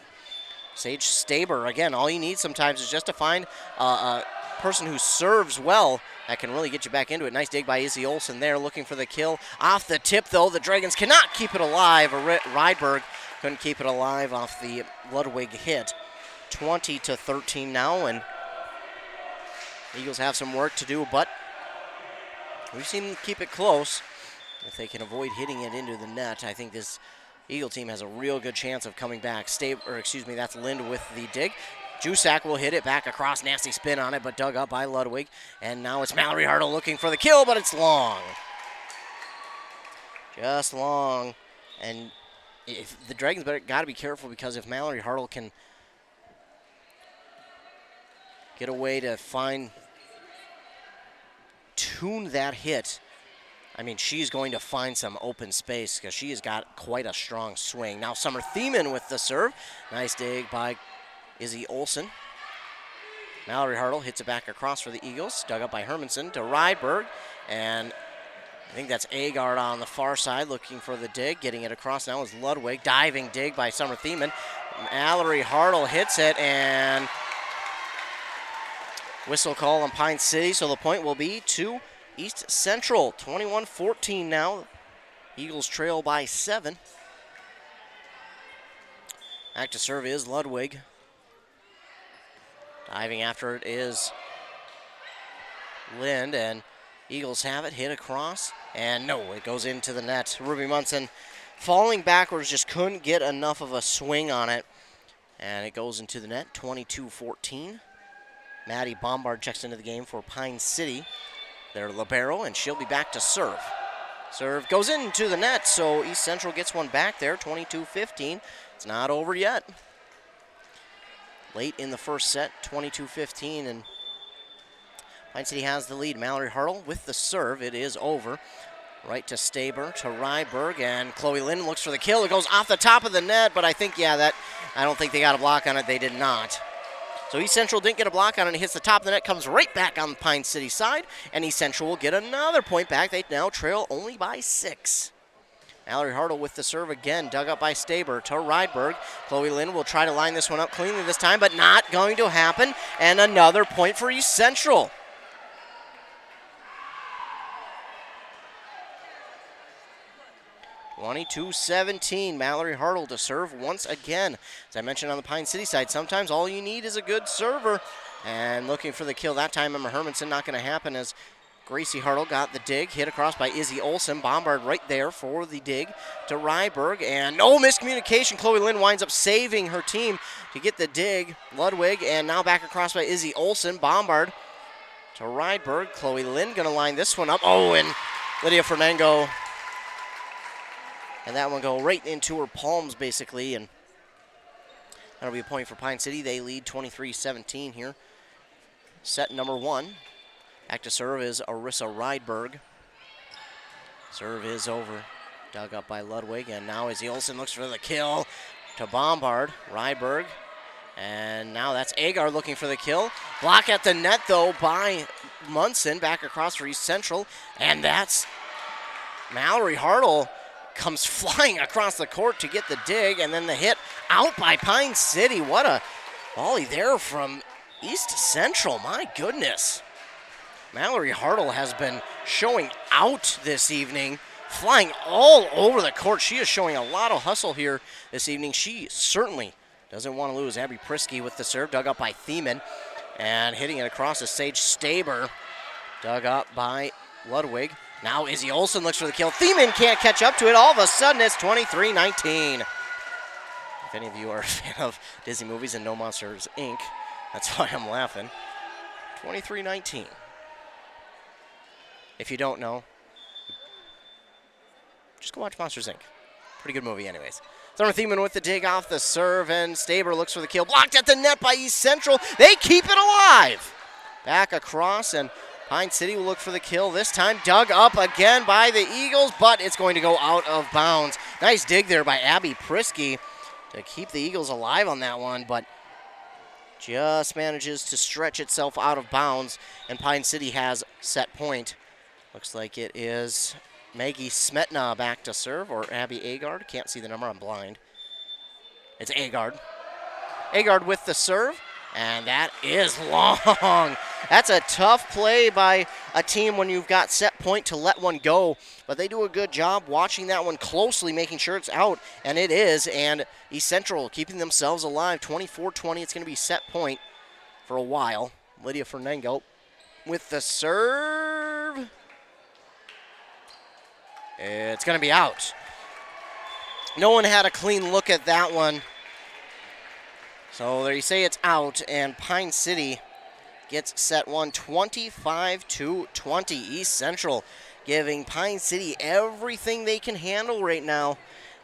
Sage Staber, again, all you need sometimes is just to find a person who serves well that can really get you back into it. Nice dig by Izzy Olsen there, looking for the kill. Off the tip, though, the Dragons cannot keep it alive. Rydberg couldn't keep it alive off the Ludwig hit. 20-13 now, and the Eagles have some work to do, but we've seen them keep it close. If they can avoid hitting it into the net, I think this Eagle team has a real good chance of coming back. That's Lind with the dig. Jusak will hit it back across. Nasty spin on it, but dug up by Ludwig. And now it's Mallory Hartle looking for the kill, but it's long. Just long. And if the Dragons got to be careful, because if Mallory Hartle can get a way to tune that hit, I mean, she's going to find some open space because she has got quite a strong swing. Now Summer Thiemann with the serve. Nice dig by Izzy Olsen. Mallory Hartle hits it back across for the Eagles. Dug up by Hermanson to Rydberg. And I think that's Agard on the far side looking for the dig. Getting it across now is Ludwig. Diving dig by Summer Thiemann. Mallory Hartle hits it, and whistle call on Pine City, so the point will be to East Central. 21-14 now. Eagles trail by 7. Back to serve is Ludwig. Diving after it is Lind, and Eagles have it, hit across, and no, it goes into the net. Ruby Munson falling backwards, just couldn't get enough of a swing on it, and it goes into the net, 22-14. Maddie Bombard checks into the game for Pine City. They're libero, and she'll be back to serve. Serve goes into the net, so East Central gets one back there, 22-15. It's not over yet. Late in the first set, 22-15, and Pine City has the lead. Mallory Hartle with the serve. It is over. Right to Staber, to Ryberg, and Chloe Lind looks for the kill. It goes off the top of the net, but I think, I don't think they got a block on it. They did not. So East Central didn't get a block on it. It hits the top of the net, comes right back on the Pine City side, and East Central will get another point back. They now trail only by 6. Mallory Hartle with the serve again, dug up by Staber to Rydberg. Chloe Lind will try to line this one up cleanly this time, but not going to happen, and another point for East Central. (22-17), Mallory Hartle to serve once again. As I mentioned on the Pine City side, sometimes all you need is a good server. And looking for the kill that time, Emma Hermanson, not going to happen as Gracie Hartle got the dig, hit across by Izzy Olsen. Bombard right there for the dig to Ryberg, and no miscommunication. Chloe Lind winds up saving her team to get the dig. Ludwig, and now back across by Izzy Olsen. Bombard to Ryberg. Chloe Lind going to line this one up. Oh, and Lydia Fernango. And that one go right into her palms, basically, and that'll be a point for Pine City. They lead 23-17 here. Set number 1. Back to serve is Arissa Rydberg. Serve is over. Dug up by Ludwig, and now Izzy Olsen looks for the kill to Bombard. Rydberg, and now that's Agar looking for the kill. Block at the net, though, by Munson. Back across for East Central, and that's Mallory Hartle. Comes flying across the court to get the dig, and then the hit out by Pine City. What a volley there from East Central. My goodness. Mallory Hartle has been showing out this evening, flying all over the court. She is showing a lot of hustle here this evening. She certainly doesn't want to lose. Abby Prisky with the serve, dug up by Thiemann, and hitting it across is Sage Staber, dug up by Ludwig. Now Izzy Olsen looks for the kill. Thiemann can't catch up to it. All of a sudden, it's 23-19. If any of you are a fan of Disney movies and No Monsters, Inc., that's why I'm laughing. 23-19. If you don't know, just go watch Monsters, Inc. Pretty good movie anyways. Summer Thiemann with the dig off the serve, and Staber looks for the kill. Blocked at the net by East Central. They keep it alive. Back across, and Pine City will look for the kill this time. Dug up again by the Eagles, but it's going to go out of bounds. Nice dig there by Abby Prisky to keep the Eagles alive on that one, but just manages to stretch itself out of bounds, and Pine City has set point. Looks like it is Maggie Smetna back to serve, or Abby Agard. Can't see the number, I'm blind. It's Agard. Agard with the serve. And that is long. That's a tough play by a team when you've got set point to let one go. But they do a good job watching that one closely, making sure it's out. And it is. And East Central keeping themselves alive. 24-20. It's going to be set point for a while. Lydia Fernango with the serve. It's going to be out. No one had a clean look at that one. So there you say it's out, and Pine City gets set one 25-20. East Central giving Pine City everything they can handle right now.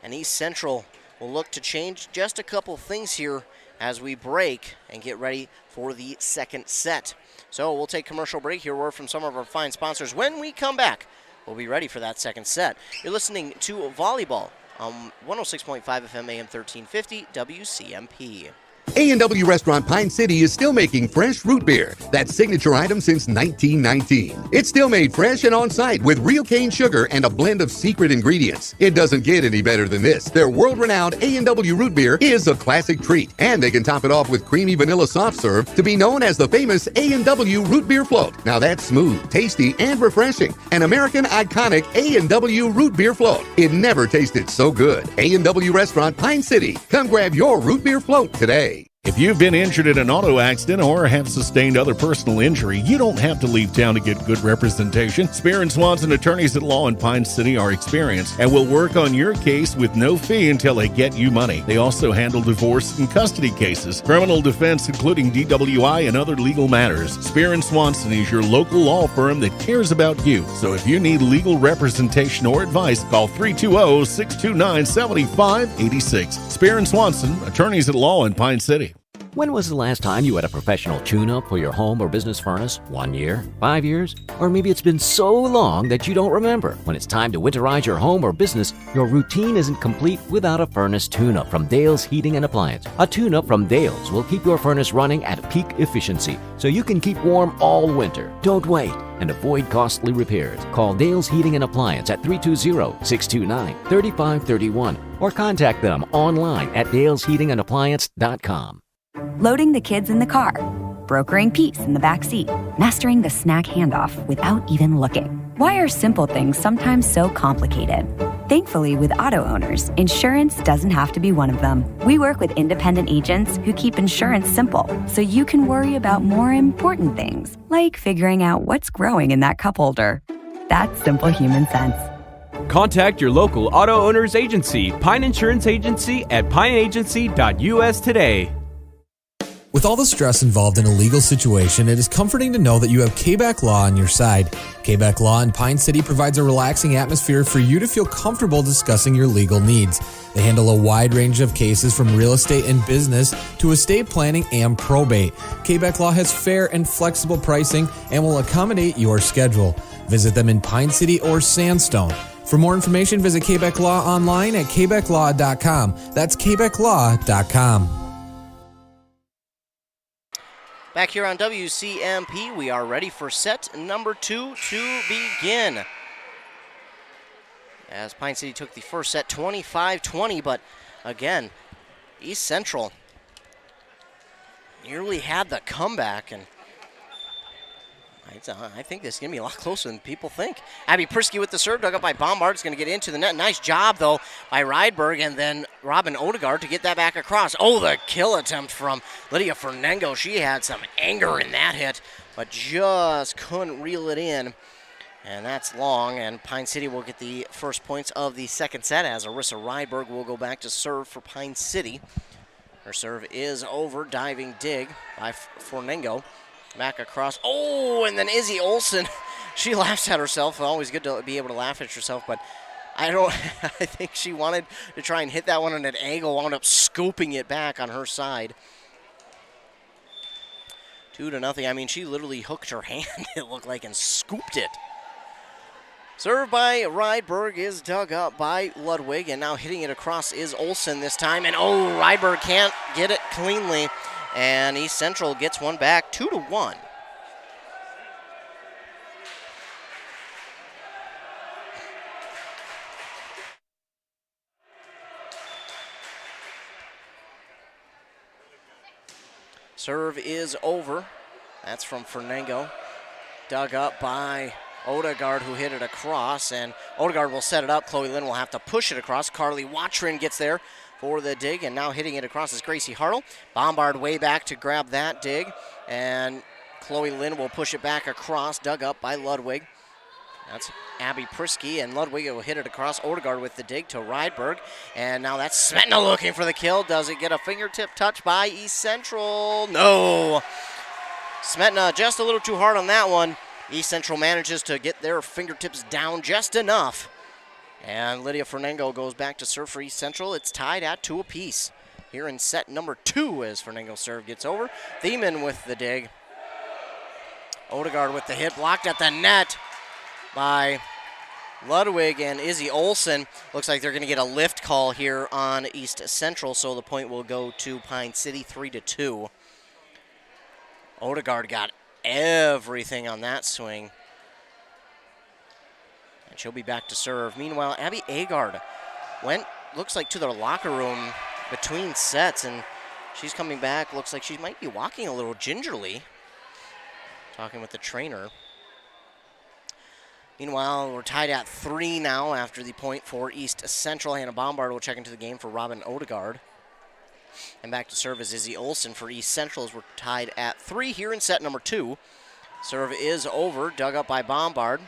And East Central will look to change just a couple things here as we break and get ready for the second set. So we'll take commercial break here. Word from some of our fine sponsors. When we come back, we'll be ready for that second set. You're listening to Volleyball on 106.5 FM AM 1350 WCMP. A&W Restaurant Pine City is still making fresh root beer, that signature item since 1919. It's still made fresh and on-site with real cane sugar and a blend of secret ingredients. It doesn't get any better than this. Their world-renowned A&W root beer is a classic treat, and they can top it off with creamy vanilla soft serve to be known as the famous A&W root beer float. Now that's smooth, tasty, and refreshing. An American iconic A&W root beer float. It never tasted so good. A&W Restaurant Pine City. Come grab your root beer float today. If you've been injured in an auto accident or have sustained other personal injury, you don't have to leave town to get good representation. Spear and Swanson attorneys at law in Pine City are experienced and will work on your case with no fee until they get you money. They also handle divorce and custody cases, criminal defense, including DWI and other legal matters. Spear and Swanson is your local law firm that cares about you. So if you need legal representation or advice, call 320-629-7586. Spear and Swanson, attorneys at law in Pine City. When was the last time you had a professional tune-up for your home or business furnace? 1 year? 5 years? Or maybe it's been so long that you don't remember. When it's time to winterize your home or business, your routine isn't complete without a furnace tune-up from Dale's Heating and Appliance. A tune-up from Dale's will keep your furnace running at peak efficiency so you can keep warm all winter. Don't wait and avoid costly repairs. Call Dale's Heating and Appliance at 320-629-3531 or contact them online at dalesheatingandappliance.com. Loading the kids in the car, brokering peace in the back seat, mastering the snack handoff without even looking. Why are simple things sometimes so complicated? Thankfully, with auto owners, insurance doesn't have to be one of them. We work with independent agents who keep insurance simple, so you can worry about more important things, like figuring out what's growing in that cup holder. That's simple human sense. Contact your local auto owners agency, Pine Insurance Agency at pineagency.us today. With all the stress involved in a legal situation, it is comforting to know that you have K-Back Law on your side. K-Back Law in Pine City provides a relaxing atmosphere for you to feel comfortable discussing your legal needs. They handle a wide range of cases from real estate and business to estate planning and probate. K-Back Law has fair and flexible pricing and will accommodate your schedule. Visit them in Pine City or Sandstone. For more information, visit K-Back Law online at kbacklaw.com. That's kbacklaw.com. Back here on WCMP, we are ready for set number 2 to begin. As Pine City took the first set 25-20, but again, East Central nearly had the comeback, and I think this is going to be a lot closer than people think. Abby Prisky with the serve, dug up by Bombard. It's going to get into the net. Nice job, though, by Rydberg, and then Robin Odegaard to get that back across. Oh, the kill attempt from Lydia Fernengo. She had some anger in that hit, but just couldn't reel it in. And that's long, and Pine City will get the first points of the second set as Arissa Rydberg will go back to serve for Pine City. Her serve is over. Diving dig by Fernengo. Back across. Oh, and then Izzy Olsen. She laughs at herself. Always good to be able to laugh at yourself, but I think she wanted to try and hit that one on an angle, wound up scooping it back on her side. 2-0. I mean, she literally hooked her hand, it looked like, and scooped it. Served by Rydberg is dug up by Ludwig, and now hitting it across is Olsen this time. And oh, Rydberg can't get it cleanly. And East Central gets one back, 2-1. Serve is over. That's from Fernengo. Dug up by Odegaard, who hit it across. And Odegaard will set it up. Chloe Lynn will have to push it across. Carly Watrin gets there for the dig, and now hitting it across is Gracie Hartle. Bombard way back to grab that dig, and Chloe Lynn will push it back across, dug up by Ludwig. That's Abby Prisky, and Ludwig will hit it across. Odegaard with the dig to Rydberg, and now that's Smetna looking for the kill. Does it get a fingertip touch by East Central? No. Smetna just a little too hard on that one. East Central manages to get their fingertips down just enough. And Lydia Fernango goes back to serve for East Central. It's tied at 2 apiece here in set number 2 as Fernango's serve gets over. Thiemann with the dig. Odegaard with the hit, blocked at the net by Ludwig and Izzy Olsen. Looks like they're going to get a lift call here on East Central, so the point will go to Pine City 3-2. Odegaard got everything on that swing. And she'll be back to serve. Meanwhile, Abby Agard went, looks like, to their locker room between sets, and she's coming back. Looks like she might be walking a little gingerly, talking with the trainer. Meanwhile, we're tied at 3 now after the point for East Central. Hannah Bombard will check into the game for Robin Odegaard. And back to serve is Izzy Olsen for East Central as we're tied at 3 here in set number 2. Serve is over, dug up by Bombard.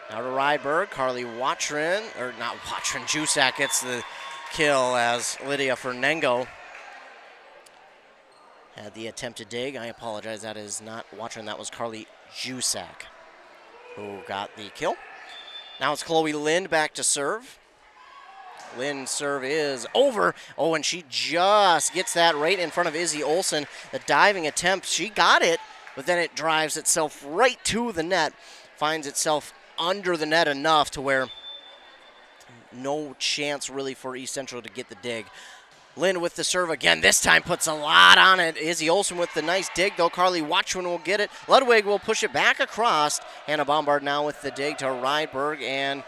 Now to Rydberg, Carly Watrin, or not Watrin, Jusak gets the kill as Lydia Fernango had the attempted dig. I apologize, that is not Watrin, that was Carly Jusak who got the kill. Now it's Chloe Lind back to serve. Lind's serve is over. Oh, and she just gets that right in front of Izzy Olsen. The diving attempt, she got it, but then it drives itself right to the net, finds itself under the net enough to where no chance really for East Central to get the dig. Lind with the serve again. This time puts a lot on it. Izzy Olsen with the nice dig, though. Carly Watchman will get it. Ludwig will push it back across. Hannah Bombard now with the dig to Rydberg, and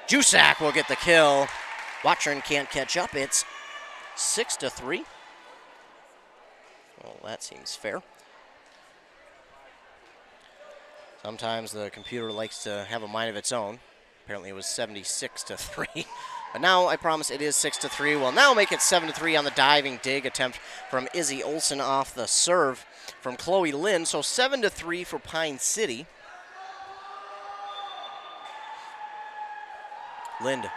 Jusak will get the kill. Watchman can't catch up. It's 6-3. Well, that seems fair. Sometimes the computer likes to have a mind of its own. Apparently it was 76-3. But now, I promise, it is 6-3. We'll now make it 7-3 on the diving dig attempt from Izzy Olsen off the serve from Chloe Lind. So 7-3 for Pine City. Lind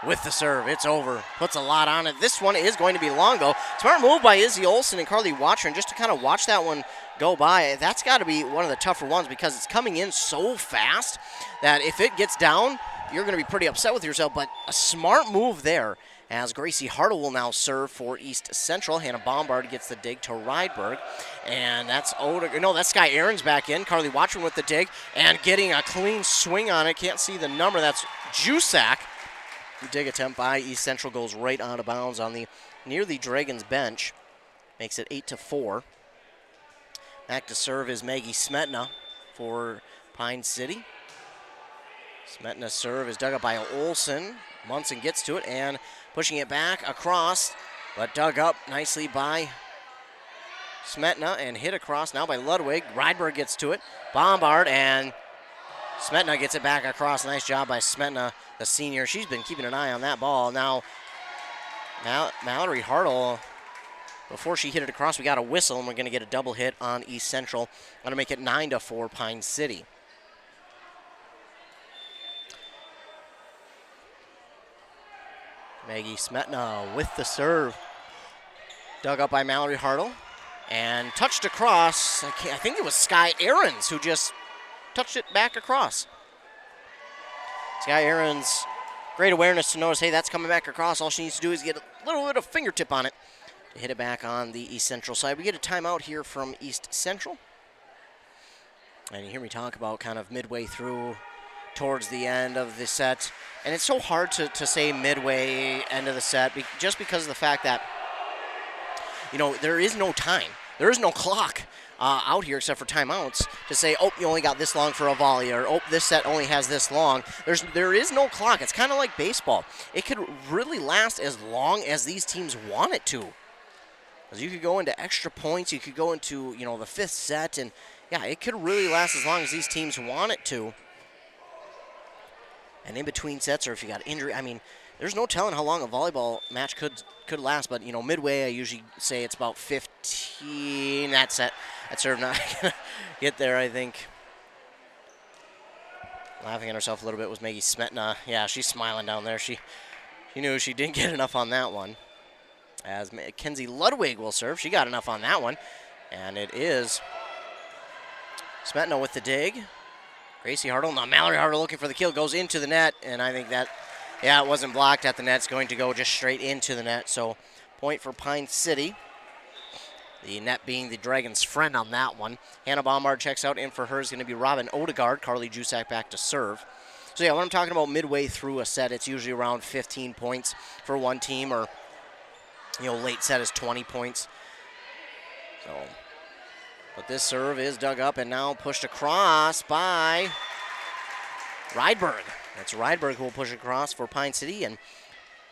with the serve. It's over. Puts a lot on it. This one is going to be long, though. Smart move by Izzy Olsen and Carly Watchman just to kind of watch that one go by. That's got to be one of the tougher ones because it's coming in so fast that if it gets down, you're going to be pretty upset with yourself. But a smart move there as Gracie Hartle will now serve for East Central. Hannah Bombard gets the dig to Rydberg. And that's that's Sky Aaron's back in. Carly Watchman with the dig and getting a clean swing on it. Can't see the number. That's Jusak. The dig attempt by East Central goes right out of bounds on the near the Dragons bench. Makes it 8-4. Back to serve is Maggie Smetna for Pine City. Smetna's serve is dug up by Olsen. Munson gets to it and pushing it back across, but dug up nicely by Smetna and hit across now by Ludwig. Rydberg gets to it. Bombard and Smetna gets it back across. Nice job by Smetna, the senior. She's been keeping an eye on that ball. Now, Mallory Hartle, before she hit it across, we got a whistle, and we're going to get a double hit on East Central. Going to make it 9-4 Pine City. Maggie Smetna with the serve. Dug up by Mallory Hartle and touched across. I think it was Sky Aarons who just touched it back across. Sky Aarons, great awareness to notice, hey, that's coming back across. All she needs to do is get a little bit of fingertip on it to hit it back on the East Central side. We get a timeout here from East Central. And you hear me talk about kind of midway through towards the end of the set. And it's so hard to say midway, end of the set, just because of the fact that, there is no time. There is no clock out here except for timeouts to say, oh, you only got this long for a volley, or oh, this set only has this long. There is no clock. It's kind of like baseball. It could really last as long as these teams want it to. Because you could go into extra points. You could go into, the fifth set. And, yeah, it could really last as long as these teams want it to. And in between sets, or if you got injury, there's no telling how long a volleyball match could last. But, midway, I usually say it's about 15. That serve not going to get there, I think. Laughing at herself a little bit was Maggie Smetna. Yeah, she's smiling down there. She knew she didn't get enough on that one. As Mackenzie Ludwig will serve. She got enough on that one. And it is Smetna with the dig. Gracie Hartle. Now Mallory Hartle looking for the kill. Goes into the net. And I think that, it wasn't blocked at the net. It's going to go just straight into the net. So point for Pine City. The net being the Dragons' friend on that one. Hannah Bombard checks out. In for her is going to be Robin Odegaard. Carly Jusak back to serve. So, when I'm talking about midway through a set, it's usually around 15 points for one team, or, late set is 20 points. So, but this serve is dug up and now pushed across by Rydberg. That's Rydberg who will push across for Pine City, and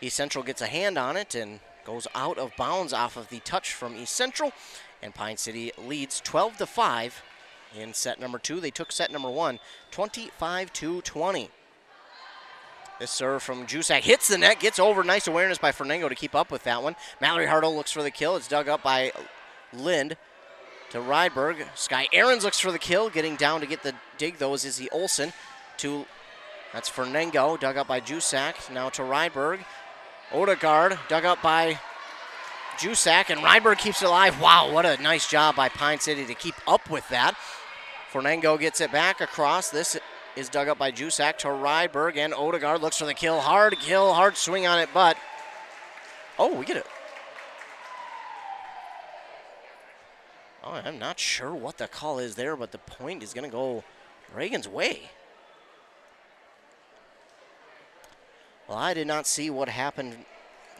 East Central gets a hand on it and goes out of bounds off of the touch from East Central, and Pine City leads 12-5 in set number 2. They took set number 1, 25-20. This serve from Jusak hits the net, gets over. Nice awareness by Fernango to keep up with that one. Mallory Hartle looks for the kill. It's dug up by Lind to Rydberg. Sky Aarons looks for the kill. Getting down to get the dig, though, is Izzy Olsen. That's Fernango, dug up by Jusak. Now to Rydberg. Odegaard dug up by Jusak, and Rydberg keeps it alive. Wow, what a nice job by Pine City to keep up with that. Fernango gets it back across. This is dug up by Jusak to Rydberg, and Odegaard looks for the kill. Hard swing on it, but we get it. I'm not sure what the call is there, but the point is going to go Reagan's way. Well, I did not see what happened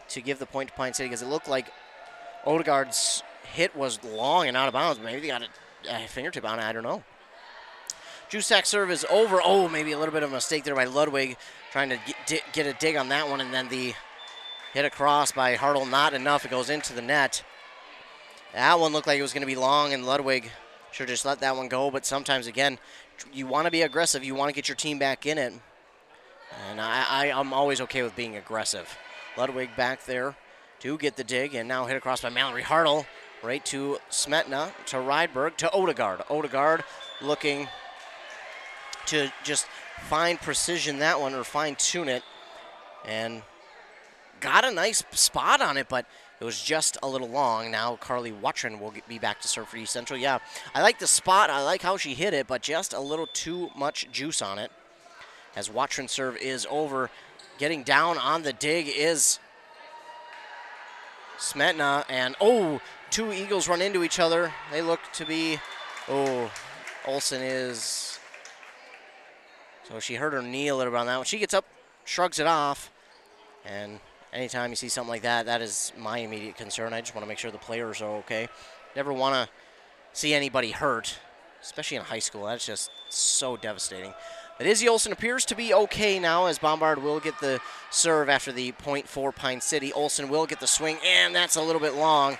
to give the point to Pine City, because it looked like Odegaard's hit was long and out of bounds. Maybe they got a fingertip on it. I don't know. Jusak's serve is over. Maybe a little bit of a mistake there by Ludwig, trying to get a dig on that one, and then the hit across by Hartle, not enough. It goes into the net. That one looked like it was going to be long, and Ludwig should just let that one go. But sometimes, again, you want to be aggressive. You want to get your team back in it. And I'm always okay with being aggressive. Ludwig back there to get the dig, and now hit across by Mallory Hartle, right to Smetna, to Rydberg, to Odegaard. Odegaard looking to just find precision that one, or fine-tune it, and got a nice spot on it, but it was just a little long. Now Carly Watrin will be back to serve for East Central. Yeah, I like the spot. I like how she hit it, but just a little too much juice on it. As Watrin's serve is over, getting down on the dig is Smetna, and two Eagles run into each other. They look to be, Olsen is, so she hurt her knee a little bit on that one. She gets up, shrugs it off, and anytime you see something like that, that is my immediate concern. I just want to make sure the players are okay. Never want to see anybody hurt, especially in high school. That's just so devastating. But Izzy Olsen appears to be okay now, as Bombard will get the serve after the point for Pine City. Olsen will get the swing, and that's a little bit long.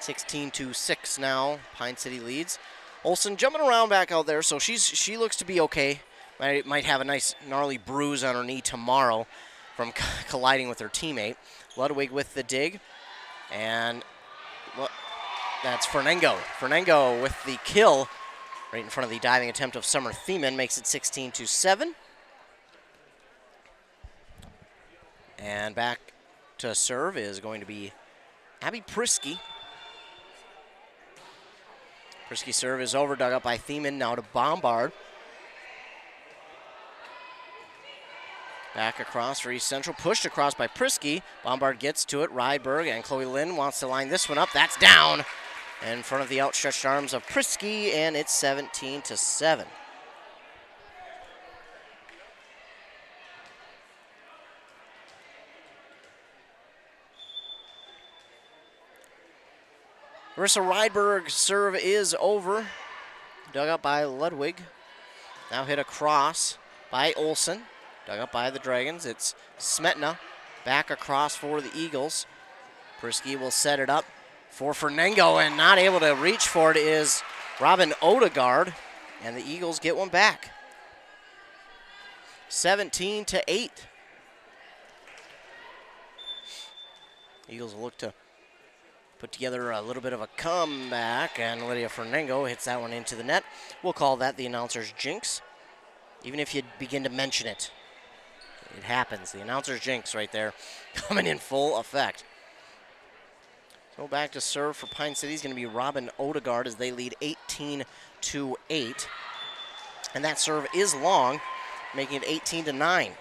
16-6 now, Pine City leads. Olsen jumping around back out there, so she looks to be okay. Might have a nice gnarly bruise on her knee tomorrow from colliding with her teammate. Ludwig with the dig, and that's Fernango. Fernango with the kill. Right in front of the diving attempt of Summer Thiemann, makes it 16-7. And back to serve is going to be Abby Prisky. Prisky's serve is over, dug up by Thiemann, now to Bombard. Back across for East Central, pushed across by Prisky. Bombard gets to it, Rydberg, and Chloe Lynn wants to line this one up. That's down in front of the outstretched arms of Prisky, and it's 17-7. Marissa Rydberg's serve is over. Dug up by Ludwig. Now hit across by Olsen. Dug up by the Dragons. It's Smetna back across for the Eagles. Prisky will set it up for Fernango, and not able to reach for it is Robin Odegaard, and the Eagles get one back. 17-8. Eagles will look to put together a little bit of a comeback, and Lydia Fernango hits that one into the net. We'll call that the announcer's jinx. Even if you begin to mention it, it happens. The announcer's jinx right there coming in full effect. So back to serve for Pine City is going to be Robin Odegaard as they lead 18-8. And that serve is long, making it 18-9.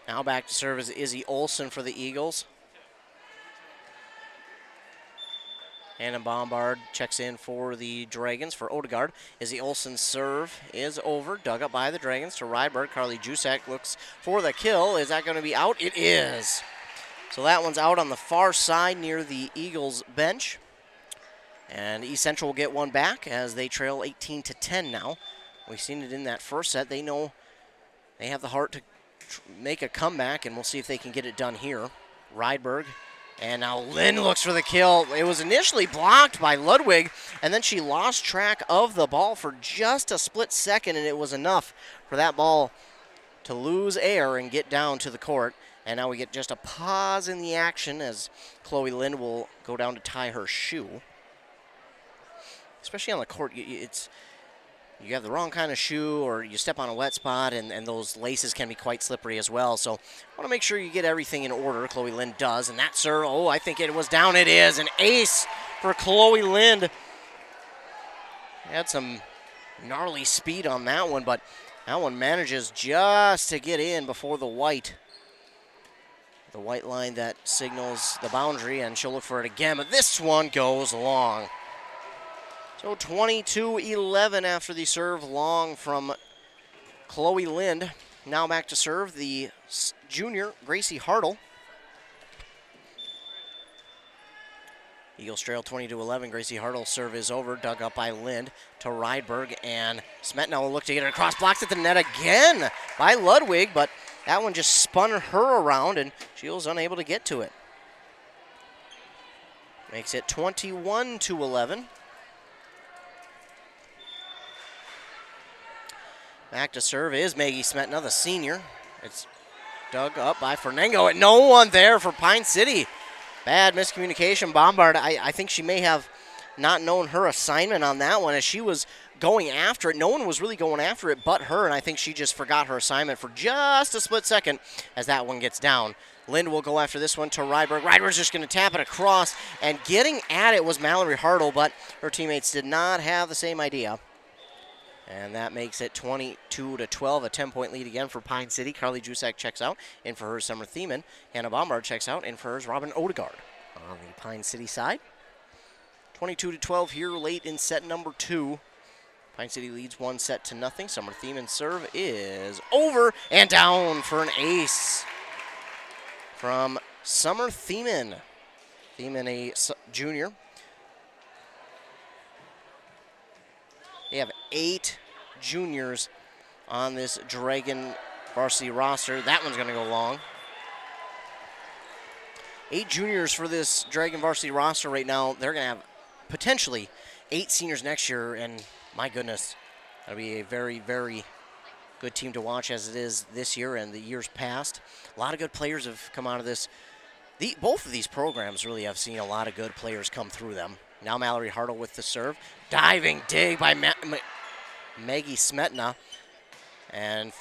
Now back to serve is Izzy Olsen for the Eagles. Anna Bombard checks in for the Dragons for Odegaard. Izzy Olsen's serve is over, dug up by the Dragons to Rydberg. Carly Jusak looks for the kill. Is that going to be out? It is. So that one's out on the far side near the Eagles bench. And East Central will get one back as they trail 18-10 now. We've seen it in that first set. They know they have the heart to make a comeback, and we'll see if they can get it done here. Rydberg, and now Lynn looks for the kill. It was initially blocked by Ludwig, and then she lost track of the ball for just a split second, and it was enough for that ball to lose air and get down to the court. And now we get just a pause in the action as Chloe Lynn will go down to tie her shoe. Especially on the court, you have the wrong kind of shoe or you step on a wet spot, and those laces can be quite slippery as well. So I want to make sure you get everything in order. Chloe Lind does, and that serve, I think it was down. It is an ace for Chloe Lind. Had some gnarly speed on that one, but that one manages just to get in before the white line that signals the boundary, and she'll look for it again, but this one goes long. So 22-11 after the serve long from Chloe Lind. Now back to serve the junior, Gracie Hartle. Eagles trail 20-11. Gracie Hartle's serve is over, dug up by Lind to Rydberg, and Smetna will look to get it across. Blocks at the net again by Ludwig, but that one just spun her around, and she was unable to get to it. Makes it 21-11. Back to serve is Maggie Smetna, the senior. It's dug up by Fernango, and no one there for Pine City. Bad miscommunication. Bombard, I think she may have not known her assignment on that one as she was going after it. No one was really going after it but her, and I think she just forgot her assignment for just a split second as that one gets down. Lind will go after this one to Rydberg. Rydberg's just going to tap it across, and getting at it was Mallory Hartle, but her teammates did not have the same idea. And that makes it 22-12, a 10-point lead again for Pine City. Carly Jusak checks out, in for her Summer Thiemann. Hannah Bombard checks out, in for hers Robin Odegaard on the Pine City side. 22-12 here late in set number 2. Pine City leads 1-0. Summer Thiemann serve is over and down for an ace from Summer Thiemann. Thiemann, a junior. They have 8 juniors on this Dragon varsity roster. That one's going to go long. 8 juniors for this Dragon varsity roster right now. They're going to have potentially 8 seniors next year, and my goodness, that'll be a very, very good team to watch as it is this year and the years past. A lot of good players have come out of this. Both of these programs really have seen a lot of good players come through them. Now Mallory Hartle with the serve. Diving dig by Maggie Smetna. And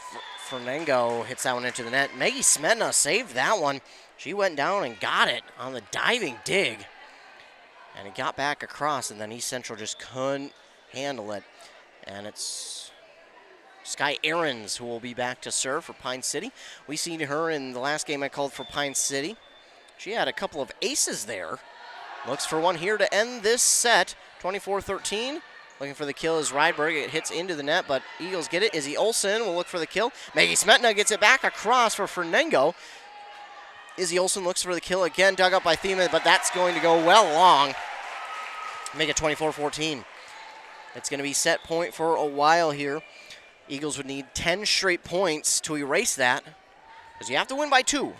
Fernango hits that one into the net. Maggie Smetna saved that one. She went down and got it on the diving dig. And it got back across, and then East Central just couldn't handle it. And it's Sky Ahrens who will be back to serve for Pine City. We seen her in the last game I called for Pine City. She had a couple of aces there. Looks for one here to end this set. 24-13. Looking for the kill is Rydberg. It hits into the net, but Eagles get it. Izzy Olsen will look for the kill. Maggie Smetna gets it back across for Fernango. Izzy Olsen looks for the kill again. Dug up by Thiemann, but that's going to go well long. Make it 24-14. It's going to be set point for a while here. Eagles would need 10 straight points to erase that, because you have to win by 2.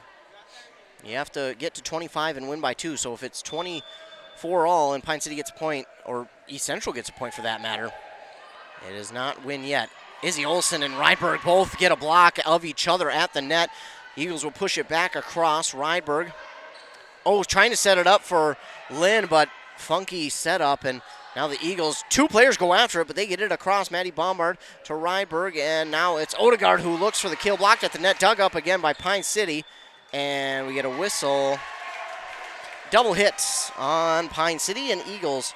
You have to get to 25 and win by 2. So if it's 24 all and Pine City gets a point, or East Central gets a point for that matter, it is not win yet. Izzy Olsen and Rydberg both get a block of each other at the net. Eagles will push it back across. Rydberg, trying to set it up for Lynn, but funky setup, and now the Eagles, 2 players go after it, but they get it across. Maddie Bombard to Rydberg, and now it's Odegaard who looks for the kill, blocked at the net, dug up again by Pine City, and we get a whistle. Double hits on Pine City, and Eagles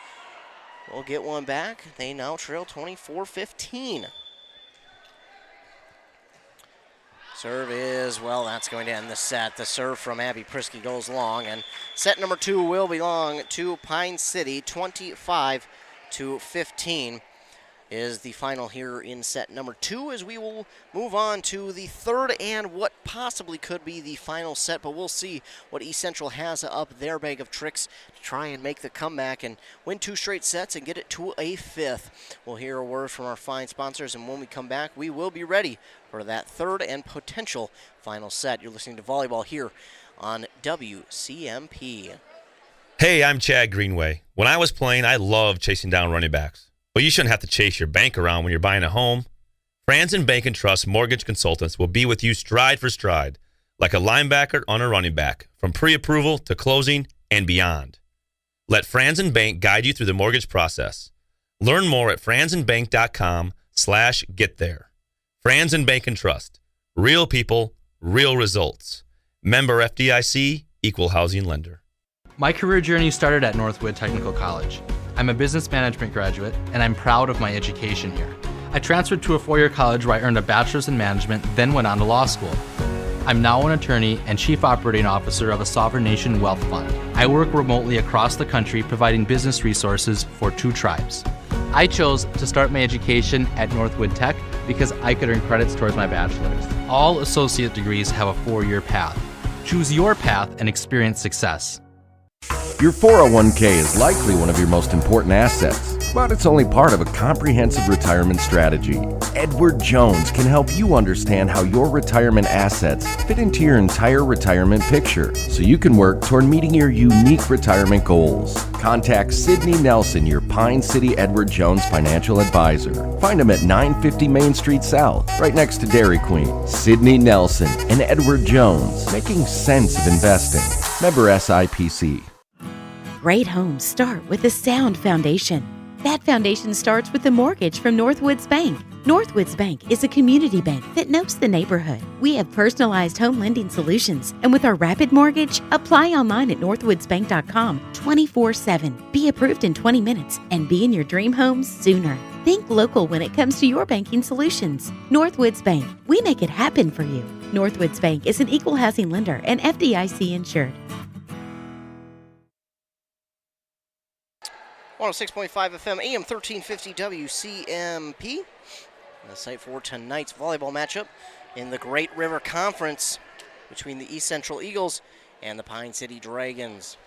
will get one back. They now trail 24-15. Serve is, that's going to end the set. The serve from Abby Prisky goes long, and set number 2 will belong to Pine City. 25-15 is the final here in set number 2, as we will move on to the third and what possibly could be the final set, but we'll see what East Central has up their bag of tricks to try and make the comeback and win 2 straight sets and get it to a 5th. We'll hear a word from our fine sponsors, and when we come back, we will be ready for that third and potential final set. You're listening to Volleyball here on WCMP. Hey, I'm Chad Greenway. When I was playing, I loved chasing down running backs. But you shouldn't have to chase your bank around when you're buying a home. Franzen Bank & Trust Mortgage Consultants will be with you stride for stride, like a linebacker on a running back, from pre-approval to closing and beyond. Let Franzen Bank guide you through the mortgage process. Learn more at franzenbank.com/getThere. Franzen Bank & Trust. Real people, real results. Member FDIC, Equal Housing Lender. My career journey started at Northwood Technical College. I'm a business management graduate, and I'm proud of my education here. I transferred to a 4-year college where I earned a bachelor's in management, then went on to law school. I'm now an attorney and chief operating officer of a sovereign nation wealth fund. I work remotely across the country providing business resources for 2 tribes. I chose to start my education at Northwood Tech because I could earn credits towards my bachelor's. All associate degrees have a 4-year path. Choose your path and experience success. Your 401k is likely one of your most important assets, but it's only part of a comprehensive retirement strategy. Edward Jones can help you understand how your retirement assets fit into your entire retirement picture, so you can work toward meeting your unique retirement goals. Contact Sydney Nelson, your Pine City Edward Jones financial advisor. Find him at 950 Main Street South, right next to Dairy Queen. Sydney Nelson and Edward Jones, making sense of investing. Member SIPC. Great homes start with a sound foundation. That foundation starts with a mortgage from Northwoods Bank. Northwoods Bank is a community bank that knows the neighborhood. We have personalized home lending solutions, and with our rapid mortgage, apply online at northwoodsbank.com 24/7. Be approved in 20 minutes and be in your dream home sooner. Think local when it comes to your banking solutions. Northwoods Bank, we make it happen for you. Northwoods Bank is an equal housing lender and FDIC insured. 106.5 FM, AM 1350 WCMP. The site for tonight's volleyball matchup in the Great River Conference between the East Central Eagles and the Pine City Dragons.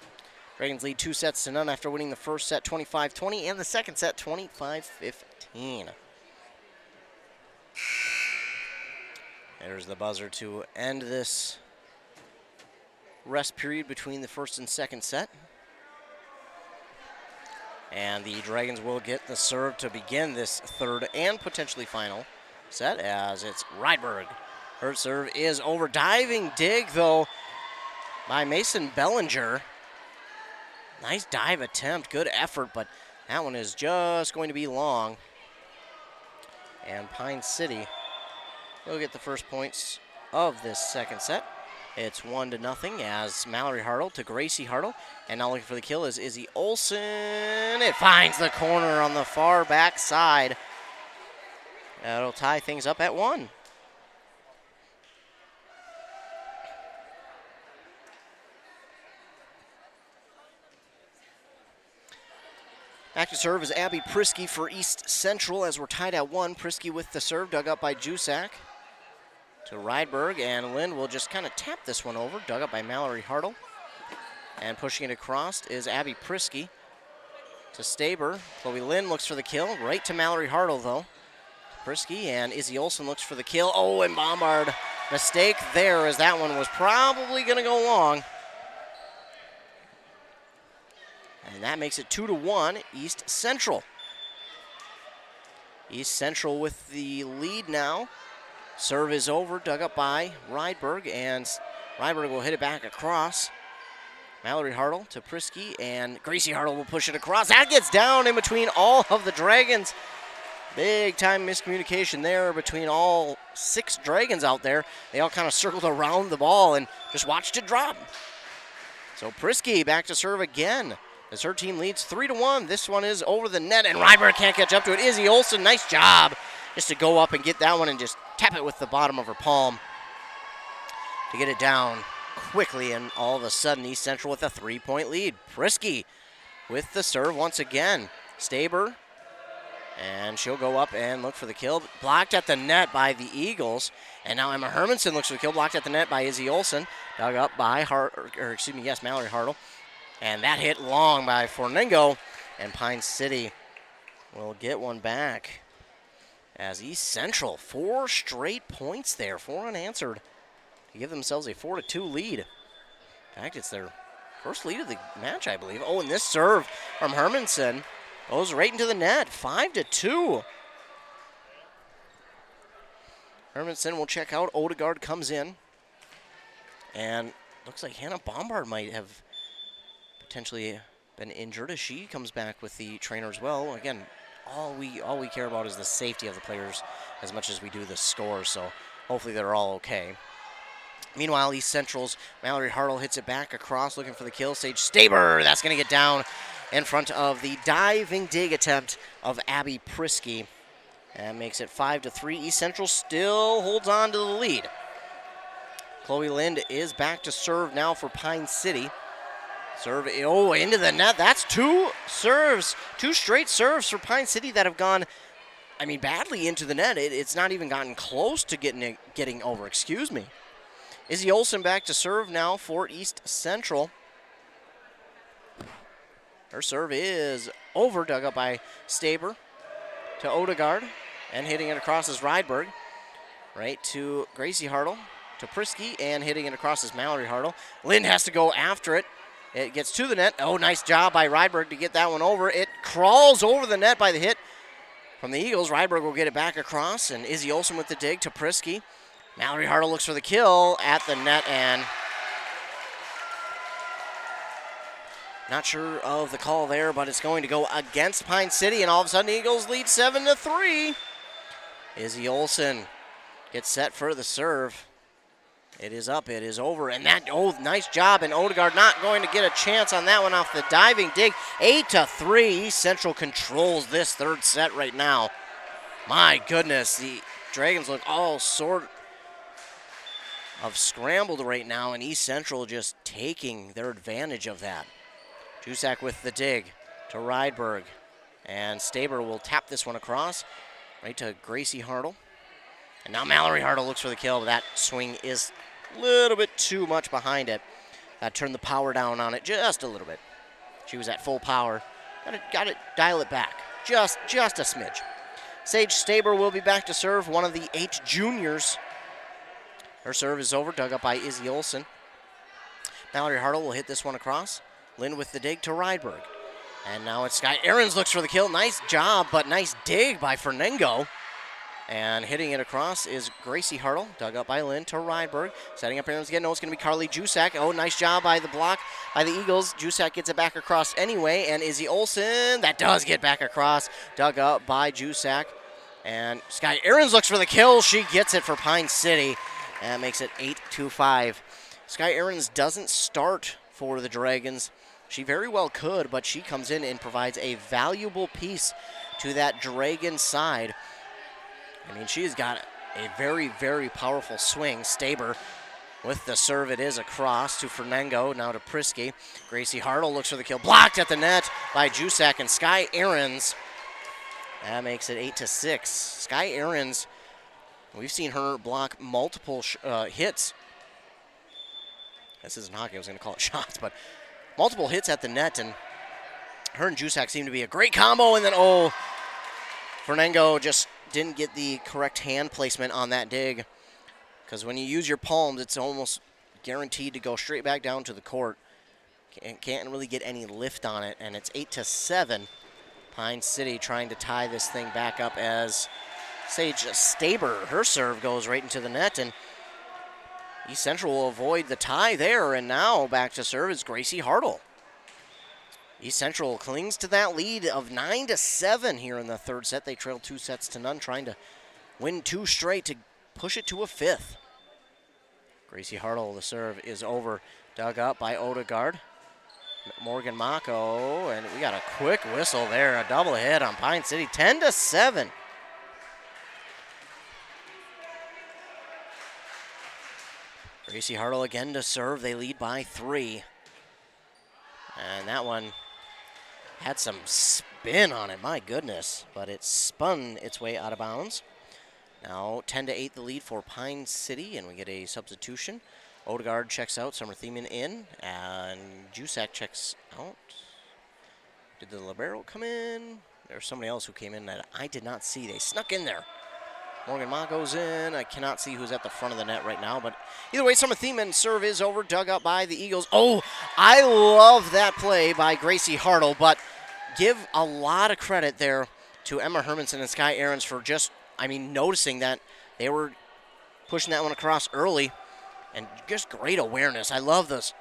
Dragons lead 2-0 after winning the first set 25-20 and the second set 25-15. There's the buzzer to end this rest period between the first and second set. And the Dragons will get the serve to begin this third and potentially final set, as it's Rydberg. Her serve is over. Diving dig, though, by Mason Bellinger. Nice dive attempt, good effort, but that one is just going to be long. And Pine City will get the first points of this second set. It's 1-0 as Mallory Hartle to Gracie Hartle. And now looking for the kill is Izzy Olsen. It finds the corner on the far back side. That'll tie things up at 1. Back to serve is Abby Prisky for East Central as we're tied at 1. Prisky with the serve, dug up by Jusak. To Rydberg, and Lynn will just kind of tap this one over, dug up by Mallory Hartle. And pushing it across is Abby Prisky to Staber. Chloe Lynn looks for the kill, right to Mallory Hartle though. Prisky and Izzy Olsen looks for the kill. Oh, and Bombard, mistake there as that one was probably gonna go long. And that makes it 2-1 East Central. East Central with the lead now. Serve is over, dug up by Rydberg, and Rydberg will hit it back across. Mallory Hartle to Prisky, and Gracie Hartle will push it across. That gets down in between all of the Dragons. Big time miscommunication there between all 6 Dragons out there. They all kind of circled around the ball and just watched it drop. So Prisky back to serve again as her team leads 3-1. This one is over the net, and Rydberg can't catch up to it. Izzy Olsen, nice job just to go up and get that one and just tap it with the bottom of her palm to get it down quickly, and all of a sudden East Central with a 3-point lead. Prisky with the serve once again. Staber, and she'll go up and look for the kill. Blocked at the net by the Eagles, and now Emma Hermanson looks for the kill. Blocked at the net by Izzy Olsen. Dug up by Mallory Hartle, and that hit long by Fornengo, and Pine City will get one back. As East Central, 4 straight points there, 4 unanswered, to give themselves a 4-2 lead. In fact, it's their first lead of the match, I believe. Oh, and this serve from Hermanson goes right into the net, 5-2. Hermanson will check out. Odegaard comes in, and looks like Hannah Bombard might have potentially been injured as she comes back with the trainer as well. Again, all we care about is the safety of the players as much as we do the score, so hopefully they're all okay. Meanwhile, East Central's Mallory Hartle hits it back across, looking for the kill. Sage Staber, that's going to get down in front of the diving dig attempt of Abby Prisky. And makes it 5-3. East Central still holds on to the lead. Chloe Lind is back to serve now for Pine City. Serve, into the net. That's 2 serves, 2 straight serves for Pine City that have gone, badly into the net. It's not even gotten close to getting over, excuse me. Izzy Olsen back to serve now for East Central. Her serve is over, dug up by Staber to Odegaard, and hitting it across is Rydberg. Right to Gracie Hartle, to Prisky, and hitting it across is Mallory Hartle. Lind has to go after it. It gets to the net. Oh, nice job by Rydberg to get that one over. It crawls over the net by the hit from the Eagles. Rydberg will get it back across, and Izzy Olsen with the dig to Prisky. Mallory Hartle looks for the kill at the net, and not sure of the call there, but it's going to go against Pine City, and all of a sudden the Eagles lead 7-3. Izzy Olsen gets set for the serve. It is up, it is over, and that, nice job, and Odegaard not going to get a chance on that one off the diving dig. 8-3, East Central controls this third set right now. My goodness, the Dragons look all sort of scrambled right now, and East Central just taking their advantage of that. Jusak with the dig to Rydberg, and Staber will tap this one across right to Gracie Hartle. And now Mallory Hartle looks for the kill, but that swing is a little bit too much behind it. Turn the power down on it just a little bit. She was at full power. Got to dial it back just a smidge. Sage Staber will be back to serve, one of the 8 juniors. Her serve is over, dug up by Izzy Olsen. Mallory Hartle will hit this one across. Lynn with the dig to Rydberg. And now it's Sky Ahrens looks for the kill. Nice job, but nice dig by Fernengo. And hitting it across is Gracie Hartle, dug up by Lynn to Rydberg. Setting up Ahrens again. No, it's going to be Carly Jusak. Oh, nice job by the block by the Eagles. Jusak gets it back across anyway. And Izzy Olsen, that does get back across. Dug up by Jusak. And Sky Ahrens looks for the kill. She gets it for Pine City. And makes it 8-5. Sky Ahrens doesn't start for the Dragons. She very well could, but she comes in and provides a valuable piece to that Dragon side. She's got a very, very powerful swing. Staber with the serve. It is across to Fernengo, now to Prisky. Gracie Hartle looks for the kill. Blocked at the net by Jusak, and Sky Ahrens. That makes it 8-6. Sky Ahrens, we've seen her block multiple hits. This isn't hockey, I was going to call it shots, but multiple hits at the net, and her and Jusak seem to be a great combo, and then, Fernengo just didn't get the correct hand placement on that dig, because when you use your palms, it's almost guaranteed to go straight back down to the court. Can't really get any lift on it, and it's 8-7. Pine City trying to tie this thing back up as Sage Staber, her serve goes right into the net, and East Central will avoid the tie there, and now back to serve is Gracie Hartle. East Central clings to that lead of 9-7 here in the third set. They trailed 2-0, trying to win 2 straight to push it to a 5th. Gracie Hartle, the serve is over, dug up by Odegaard. Morgan Mako, and we got a quick whistle there, a double hit on Pine City, 10-7. Gracie Hartle again to serve. They lead by 3. And that one had some spin on it, my goodness, but it spun its way out of bounds. Now 10-8 the lead for Pine City, and we get a substitution. Odegaard checks out, Summer Thiemann in, and Jusak checks out. Did the libero come in? There's somebody else who came in that I did not see. They snuck in there. Morgan Mako's in. I cannot see who's at the front of the net right now, but either way, Summer Thiemann serve is over, dug up by the Eagles. Oh, I love that play by Gracie Hartle, but give a lot of credit there to Emma Hermanson and Sky Aarons for just, noticing that they were pushing that one across early, and just great awareness. I love this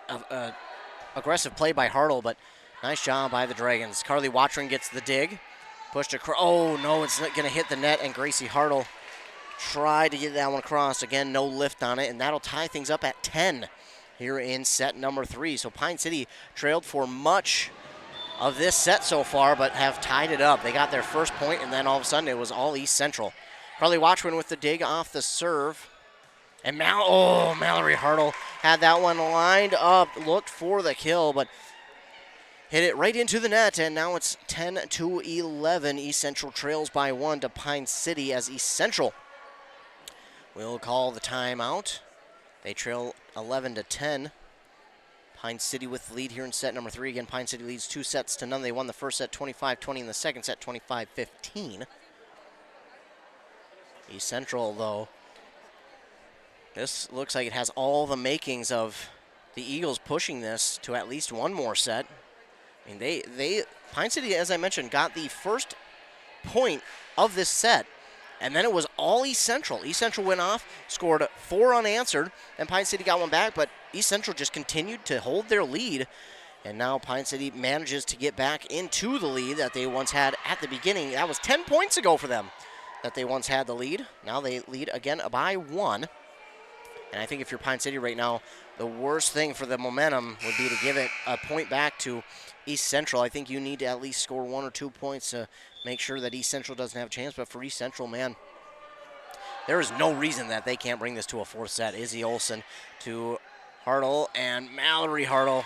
aggressive play by Hartle, but nice job by the Dragons. Carly Watring gets the dig, pushed across. Oh, no, it's not going to hit the net, and Gracie Hartle tried to get that one across. Again, no lift on it, and that'll tie things up at 10 here in set number 3. So Pine City trailed for much of this set so far, but have tied it up. They got their first point, and then all of a sudden it was all East Central. Carly Watchman with the dig off the serve. And Mallory Hartle had that one lined up, looked for the kill, but hit it right into the net, and now it's 10-11. East Central trails by 1 to Pine City as East Central will call the timeout. They trail 11-10. Pine City with the lead here in set number 3. Again, Pine City leads 2-0. They won the first set 25-20 and the second set 25-15. East Central, though, this looks like it has all the makings of the Eagles pushing this to at least one more set. Pine City, as I mentioned, got the first point of this set, and then it was all East Central. East Central went off, scored 4 unanswered, and Pine City got one back, but East Central just continued to hold their lead, and now Pine City manages to get back into the lead that they once had at the beginning. That was 10 points ago for them that they once had the lead. Now they lead again by 1. And I think if you're Pine City right now, the worst thing for the momentum would be to give it a point back to East Central. I think you need to at least score 1 or 2 points to make sure that East Central doesn't have a chance. But for East Central, man, there is no reason that they can't bring this to a 4th set. Izzy Olsen to Hartle, and Mallory Hartle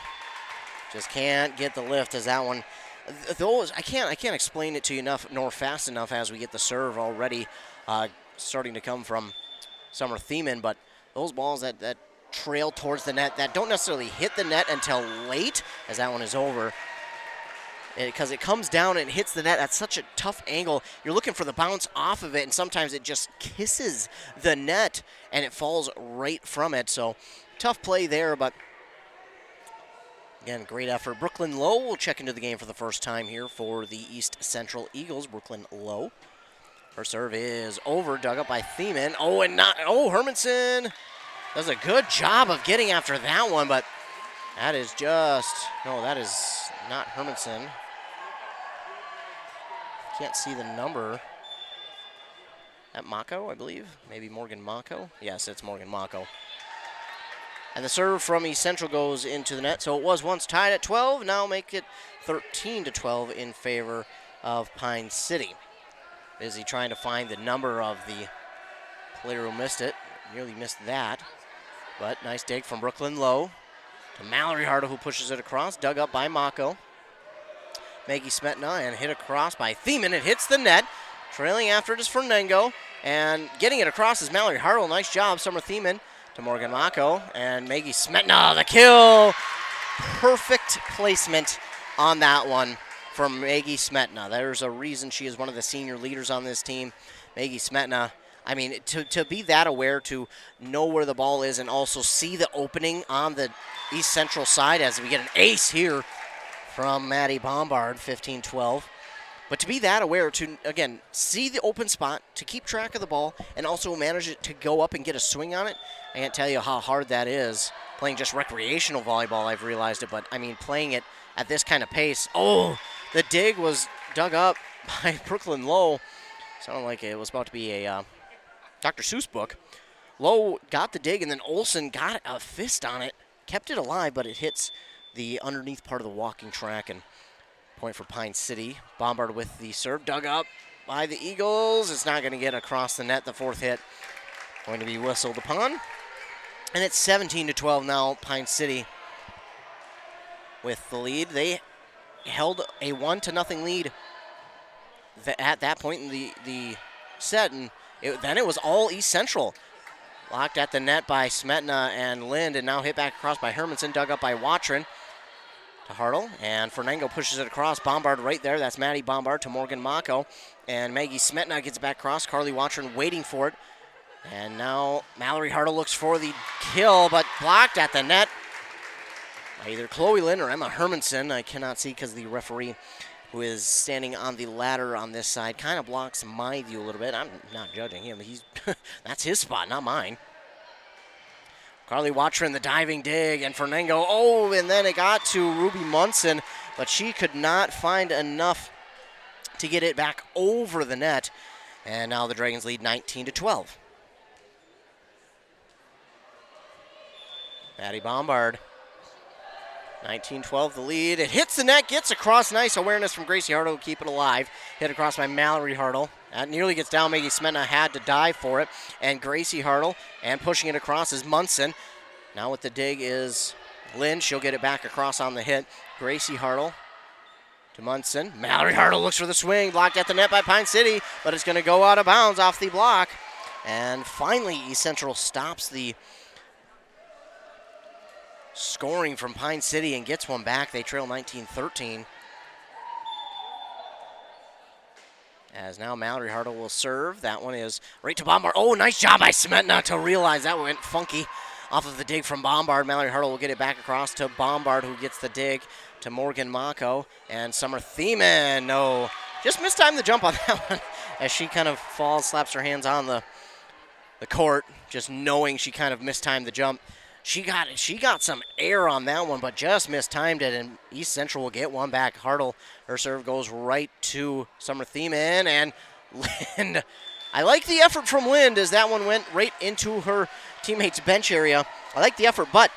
just can't get the lift as that one. I can't explain it to you enough nor fast enough as we get the serve already starting to come from Summer Thiemann, but those balls that trail towards the net that don't necessarily hit the net until late as that one is over, because it comes down and hits the net at such a tough angle. You're looking for the bounce off of it, and sometimes it just kisses the net and it falls right from it. So tough play there, but again, great effort. Brooklyn Lowe will check into the game for the first time here for the East Central Eagles. Brooklyn Lowe. Her serve is over, dug up by Thiemann. Hermanson does a good job of getting after that one, but that is not Hermanson. Can't see the number. At Mako, I believe. Maybe Morgan Mako. Yes, it's Morgan Mako. And the serve from East Central goes into the net. So it was once tied at 12. Now make it 13-12 in favor of Pine City. Busy trying to find the number of the player who missed it. Nearly missed that. But nice dig from Brooklyn Lowe to Mallory Hartle, who pushes it across. Dug up by Mako. Maggie Smetna, and hit across by Thiemann. It hits the net. Trailing after it is Fernengo. And getting it across is Mallory Hartle. Nice job, Summer Thiemann to Morgan Mako. And Maggie Smetna, the kill. Perfect placement on that one from Maggie Smetna. There's a reason she is one of the senior leaders on this team. Maggie Smetna, to be that aware, to know where the ball is, and also see the opening on the East Central side as we get an ace here from Maddie Bombard, 15-12. But to be that aware, to, again, see the open spot, to keep track of the ball, and also manage it to go up and get a swing on it, I can't tell you how hard that is. Playing just recreational volleyball, I've realized it, but, I mean, playing it at this kind of pace. Oh, the dig was dug up by Brooklyn Lowe. Sounded like it was about to be a Dr. Seuss book. Lowe got the dig, and then Olsen got a fist on it, kept it alive, but it hits the underneath part of the walking track, and point for Pine City. Bombard with the serve, dug up by the Eagles. It's not going to get across the net. The fourth hit going to be whistled upon. And it's 17-12 now, Pine City with the lead. They held a 1-0 lead at that point in the set, and then it was all East Central. Locked at the net by Smetna and Lind, and now hit back across by Hermanson, dug up by Watron to Hartle, and Fernango pushes it across. Bombard right there. That's Maddie Bombard to Morgan Mako, and Maggie Smetna gets back across. Carly Watron waiting for it, and now Mallory Hartle looks for the kill, but blocked at the net by either Chloe Lind or Emma Hermanson. I cannot see because the referee, who is standing on the ladder on this side, kind of blocks my view a little bit. I'm not judging him. He's that's his spot, not mine. Carly Watron, the diving dig, and Fernango. Oh, and then it got to Ruby Munson, but she could not find enough to get it back over the net. And now the Dragons lead 19-12. Maddie Bombard. 19-12 the lead. It hits the net, gets across. Nice awareness from Gracie Hartle to keep it alive. Hit across by Mallory Hartle. That nearly gets down. Maggie Smetna had to dive for it. And Gracie Hartle, and pushing it across is Munson. Now with the dig is Lynn. She'll get it back across on the hit. Gracie Hartle to Munson. Mallory Hartle looks for the swing. Blocked at the net by Pine City, but it's going to go out of bounds off the block. And finally, East Central stops the scoring from Pine City and gets one back. They trail 19-13. As now Mallory Hartle will serve. That one is right to Bombard. Oh, nice job by Smetna to realize that went funky off of the dig from Bombard. Mallory Hartle will get it back across to Bombard, who gets the dig to Morgan Mako. And Summer Thiemann, no, just mistimed the jump on that one as she kind of falls, slaps her hands on the court, just knowing she kind of mistimed the jump. She got some air on that one, but just mistimed it, and East Central will get one back. Hartle, her serve goes right to Summer Thiemann, and Lind. I like the effort from Lind as that one went right into her teammate's bench area. I like the effort, but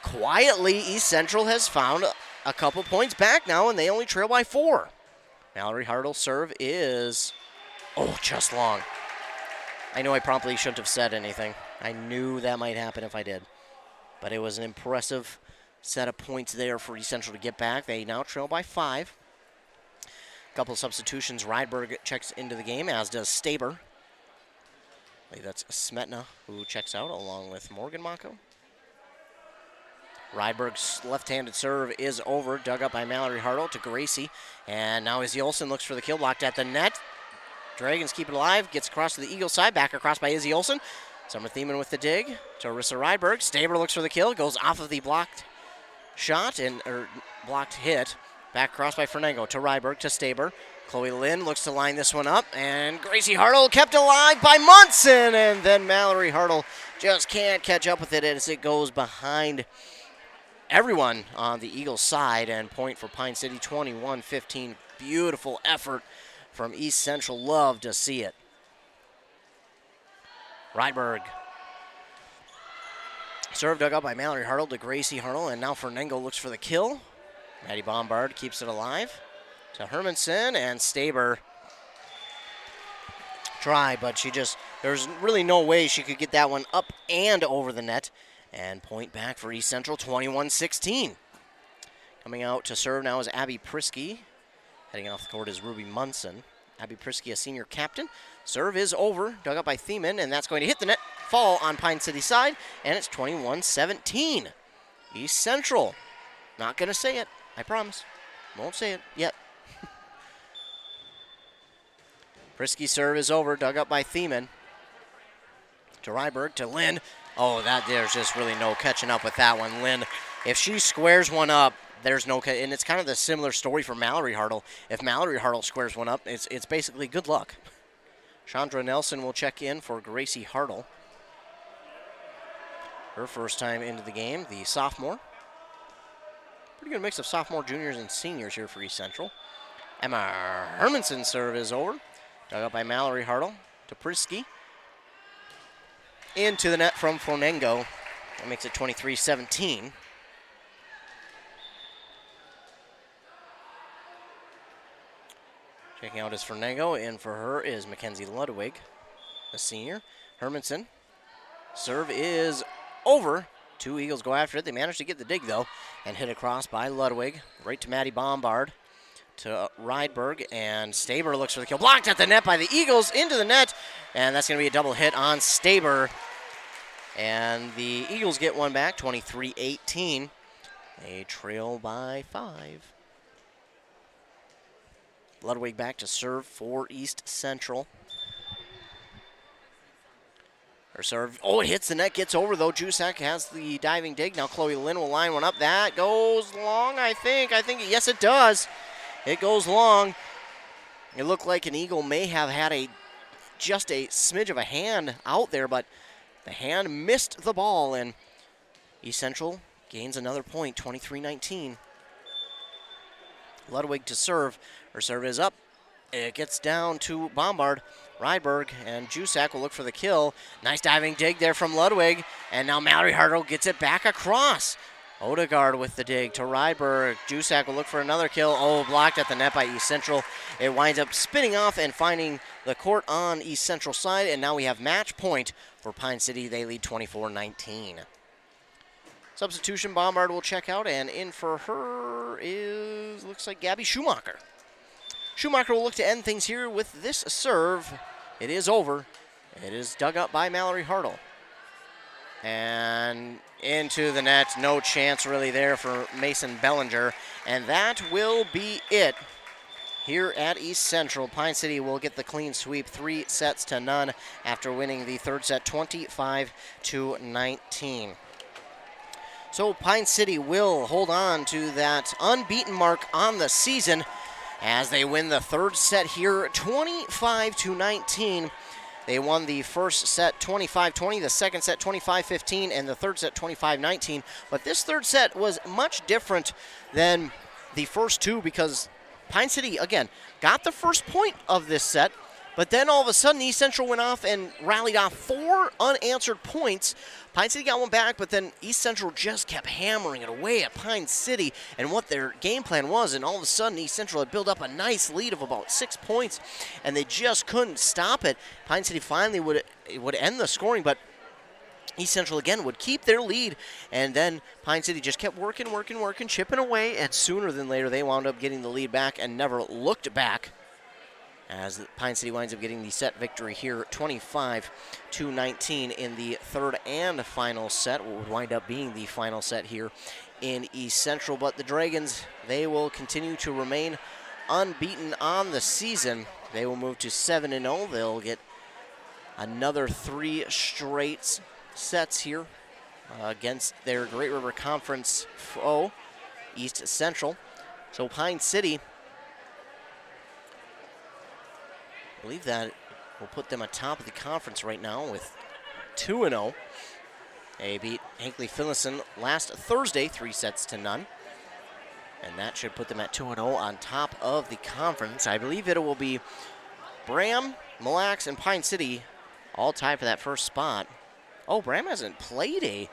quietly East Central has found a couple points back now, and they only trail by 4. Mallory Hartle's serve is, just long. I know I promptly shouldn't have said anything. I knew that might happen if I did. But it was an impressive set of points there for East Central to get back. They now trail by 5. A couple of substitutions. Rydberg checks into the game, as does Staber. I believe that's Smetna who checks out along with Morgan Mako. Rydberg's left-handed serve is over, dug up by Mallory Hartle to Gracie. And now Izzy Olsen looks for the kill, blocked at the net. Dragons keep it alive, gets across to the Eagle side, back across by Izzy Olsen. Summer Thiemann with the dig to Arissa Rydberg. Staber looks for the kill, goes off of the blocked shot or blocked hit. Back across by Fernango to Rydberg to Staber. Chloe Lind looks to line this one up, and Gracie Hartle kept alive by Munson, and then Mallory Hartle just can't catch up with it as it goes behind everyone on the Eagles side, and point for Pine City, 21-15. Beautiful effort from East Central. Love to see it. Rydberg. Serve dug up by Mallory Hartle to Gracie Hartle, and now Fernango looks for the kill. Maddie Bombard keeps it alive to Hermanson, and Staber try, but there's really no way she could get that one up and over the net. And point back for East Central, 21-16. Coming out to serve now is Abby Prisky. Heading off the court is Ruby Munson. Abby Prisky, a senior captain. Serve is over, dug up by Thiemann, and that's going to hit the net, fall on Pine City side, and it's 21-17. East Central. Not going to say it, I promise. Won't say it yet. Prisky serve is over, dug up by Thiemann. To Rydberg, to Lind. There's just really no catching up with that one. Lind, if she squares one up, there's no, and it's kind of the similar story for Mallory Hartle. If Mallory Hartle squares one up, it's basically good luck. Chandra Nelson will check in for Gracie Hartle. Her first time into the game, the sophomore. Pretty good mix of sophomore, juniors, and seniors here for East Central. Emma Hermanson's serve is over. Dug up by Mallory Hartle to Prisky. Into the net from Fonengo. That makes it 23-17. Checking out is Fonengo, and for her is Mackenzie Ludwig, a senior. Hermanson. Serve is over. Two Eagles go after it. They managed to get the dig, though, and hit across by Ludwig. Right to Maddie Bombard. To Rydberg, and Staber looks for the kill. Blocked at the net by the Eagles, into the net, and that's going to be a double hit on Staber. And the Eagles get one back, 23-18. They trail by 5. Ludwig back to serve for East Central. Her serve, it hits the net, gets over though. Jusak has the diving dig. Now Chloe Lynn will line one up. That goes long, I think. Yes, it does. It goes long. It looked like an Eagle may have had just a smidge of a hand out there, but the hand missed the ball, and East Central gains another point, 23-19. Ludwig to serve. Her serve is up. It gets down to Bombard. Rydberg and Jusak will look for the kill. Nice diving dig there from Ludwig, and now Mallory Hartle gets it back across. Odegaard with the dig to Rydberg. Jusak will look for another kill. Blocked at the net by East Central. It winds up spinning off and finding the court on East Central side, and now we have match point for Pine City. They lead 24-19. Substitution, Bombard will check out, and in for her looks like Gabby Schumacher. Schumacher will look to end things here with this serve. It is over. It is dug up by Mallory Hartle. And into the net. No chance really there for Mason Bellinger. And that will be it here at East Central. Pine City will get the clean sweep, 3-0 after winning the third set 25-19. So Pine City will hold on to that unbeaten mark on the season as they win the third set here 25-19. They won the first set 25-20, the second set 25-15, and the third set 25-19. But this third set was much different than the first two because Pine City, again, got the first point of this set, but then all of a sudden East Central went off and rallied off 4 unanswered points. Pine City got one back, but then East Central just kept hammering it away at Pine City and what their game plan was, and all of a sudden East Central had built up a nice lead of about 6 points, and they just couldn't stop it. Pine City finally would end the scoring, but East Central again would keep their lead, and then Pine City just kept working, chipping away, and sooner than later they wound up getting the lead back and never looked back, as Pine City winds up getting the set victory here, 25-19 in the third and final set, what would wind up being the final set here in East Central. But the Dragons, they will continue to remain unbeaten on the season. They will move to 7-0. They'll get another 3 straight sets here against their Great River Conference foe, East Central. So Pine City, I believe that will put them atop of the conference right now with 2-0. They beat Hinckley Finlayson last Thursday, 3-0. And that should put them at 2-0 on top of the conference. I believe it will be Bram, Mille Lacs, and Pine City all tied for that first spot. Bram hasn't played a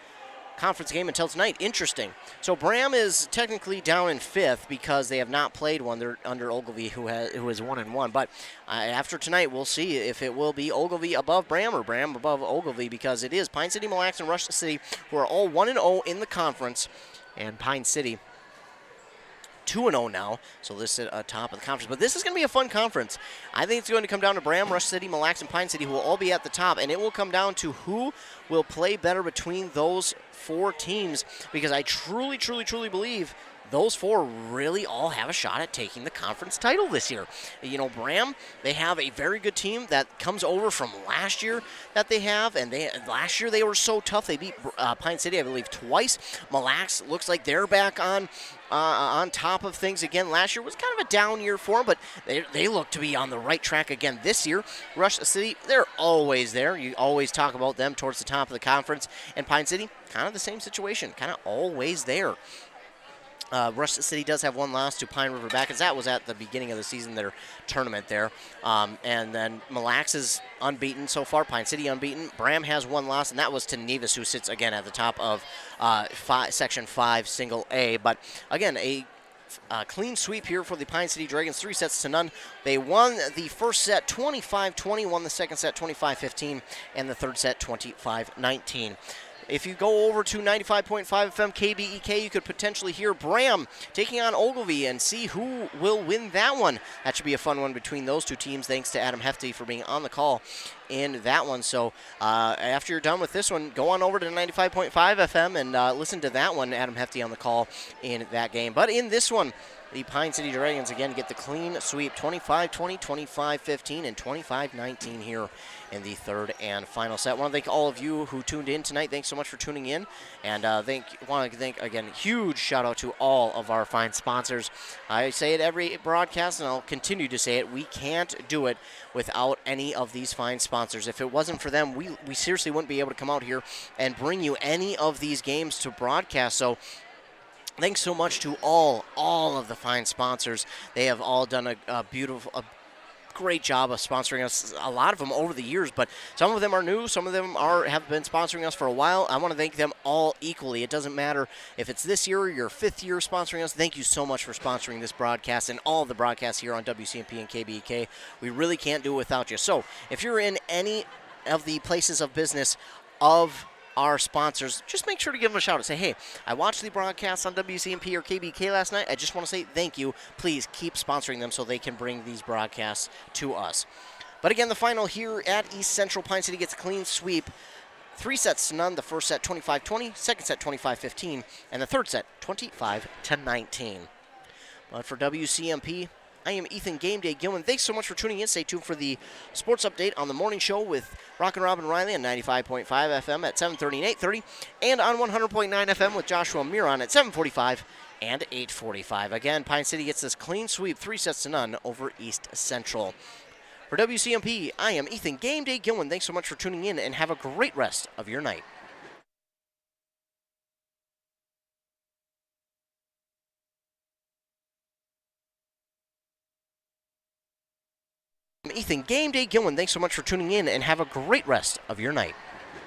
conference game until tonight. Interesting. So Bram is technically down in 5th because they have not played one. They're under Ogilvie, who is 1-1. But after tonight, we'll see if it will be Ogilvie above Bram or Bram above Ogilvie, because it is Pine City, Mille Lacs, and Rush City who are all 1-0 in the conference, and Pine City 2-0 now, so listed atop of the conference. But this is going to be a fun conference. I think it's going to come down to Bram, Rush City, Mille Lacs, and Pine City, who will all be at the top, and it will come down to who will play better between those 4 teams, because I truly believe those four really all have a shot at taking the conference title this year. You know, Bram, they have a very good team that comes over from last year that they have, and last year they were so tough. They beat Pine City, I believe, twice. Mille Lacs looks like they're back on top of things again. Last year was kind of a down year for them, but they look to be on the right track again this year. Rush City, they're always there. You always talk about them towards the top of the conference. And Pine City, kind of the same situation, kind of always there. Rush City does have one loss to Pine River Backers. That was at the beginning of the season, their tournament there. And then Mille Lacs is unbeaten so far. Pine City unbeaten. Bram has one loss, and that was to Nevis, who sits again at the top of Section 5, Single A. But again, a clean sweep here for the Pine City Dragons, 3-0. They won the first set 25-20, won the second set 25-15, and the third set 25-19. If you go over to 95.5 FM KBEK, you could potentially hear Bram taking on Ogilvie and see who will win that one. That should be a fun one between those two teams. Thanks to Adam Hefty for being on the call in that one. So after you're done with this one, go on over to 95.5 FM and listen to that one. Adam Hefty on the call in that game. But in this one, the Pine City Dragons again get the clean sweep, 25-20, 25-15, and 25-19 here in the third and final set. I want to thank all of you who tuned in tonight. Thanks so much for tuning in. And want to thank, again, huge shout out to all of our fine sponsors. I say it every broadcast, and I'll continue to say it. We can't do it without any of these fine sponsors. If it wasn't for them, we seriously wouldn't be able to come out here and bring you any of these games to broadcast. So thanks so much to all of the fine sponsors. They have all done a great job of sponsoring us, a lot of them over the years, but some of them are new, some of them have been sponsoring us for a while. I want to thank them all equally. It doesn't matter if it's this year or your fifth year sponsoring us. Thank you so much for sponsoring this broadcast and all of the broadcasts here on WCMP and KBEK. We really can't do it without you. So if you're in any of the places of business of our sponsors, just make sure to give them a shout out. Say, hey, I watched the broadcast on WCMP or KBK last night. I just want to say thank you. Please keep sponsoring them so they can bring these broadcasts to us. But again, the final here at East Central, Pine City gets a clean sweep. 3-0. The first set 25-20, second set 25-15, and the third set 25-19. But for WCMP, I am Ethan Game Day Gilman. Thanks so much for tuning in. Stay tuned for the sports update on the morning show with Rockin' Robin Riley on 95.5 FM at 7:30 and 8:30, and on 100.9 FM with Joshua Miron at 7:45 and 8:45. Again, Pine City gets this clean sweep, 3-0 over East Central. For WCMP, I am Ethan Game Day Gilman. Thanks so much for tuning in, and have a great rest of your night. Ethan Game Day Gilman, thanks so much for tuning in, and have a great rest of your night.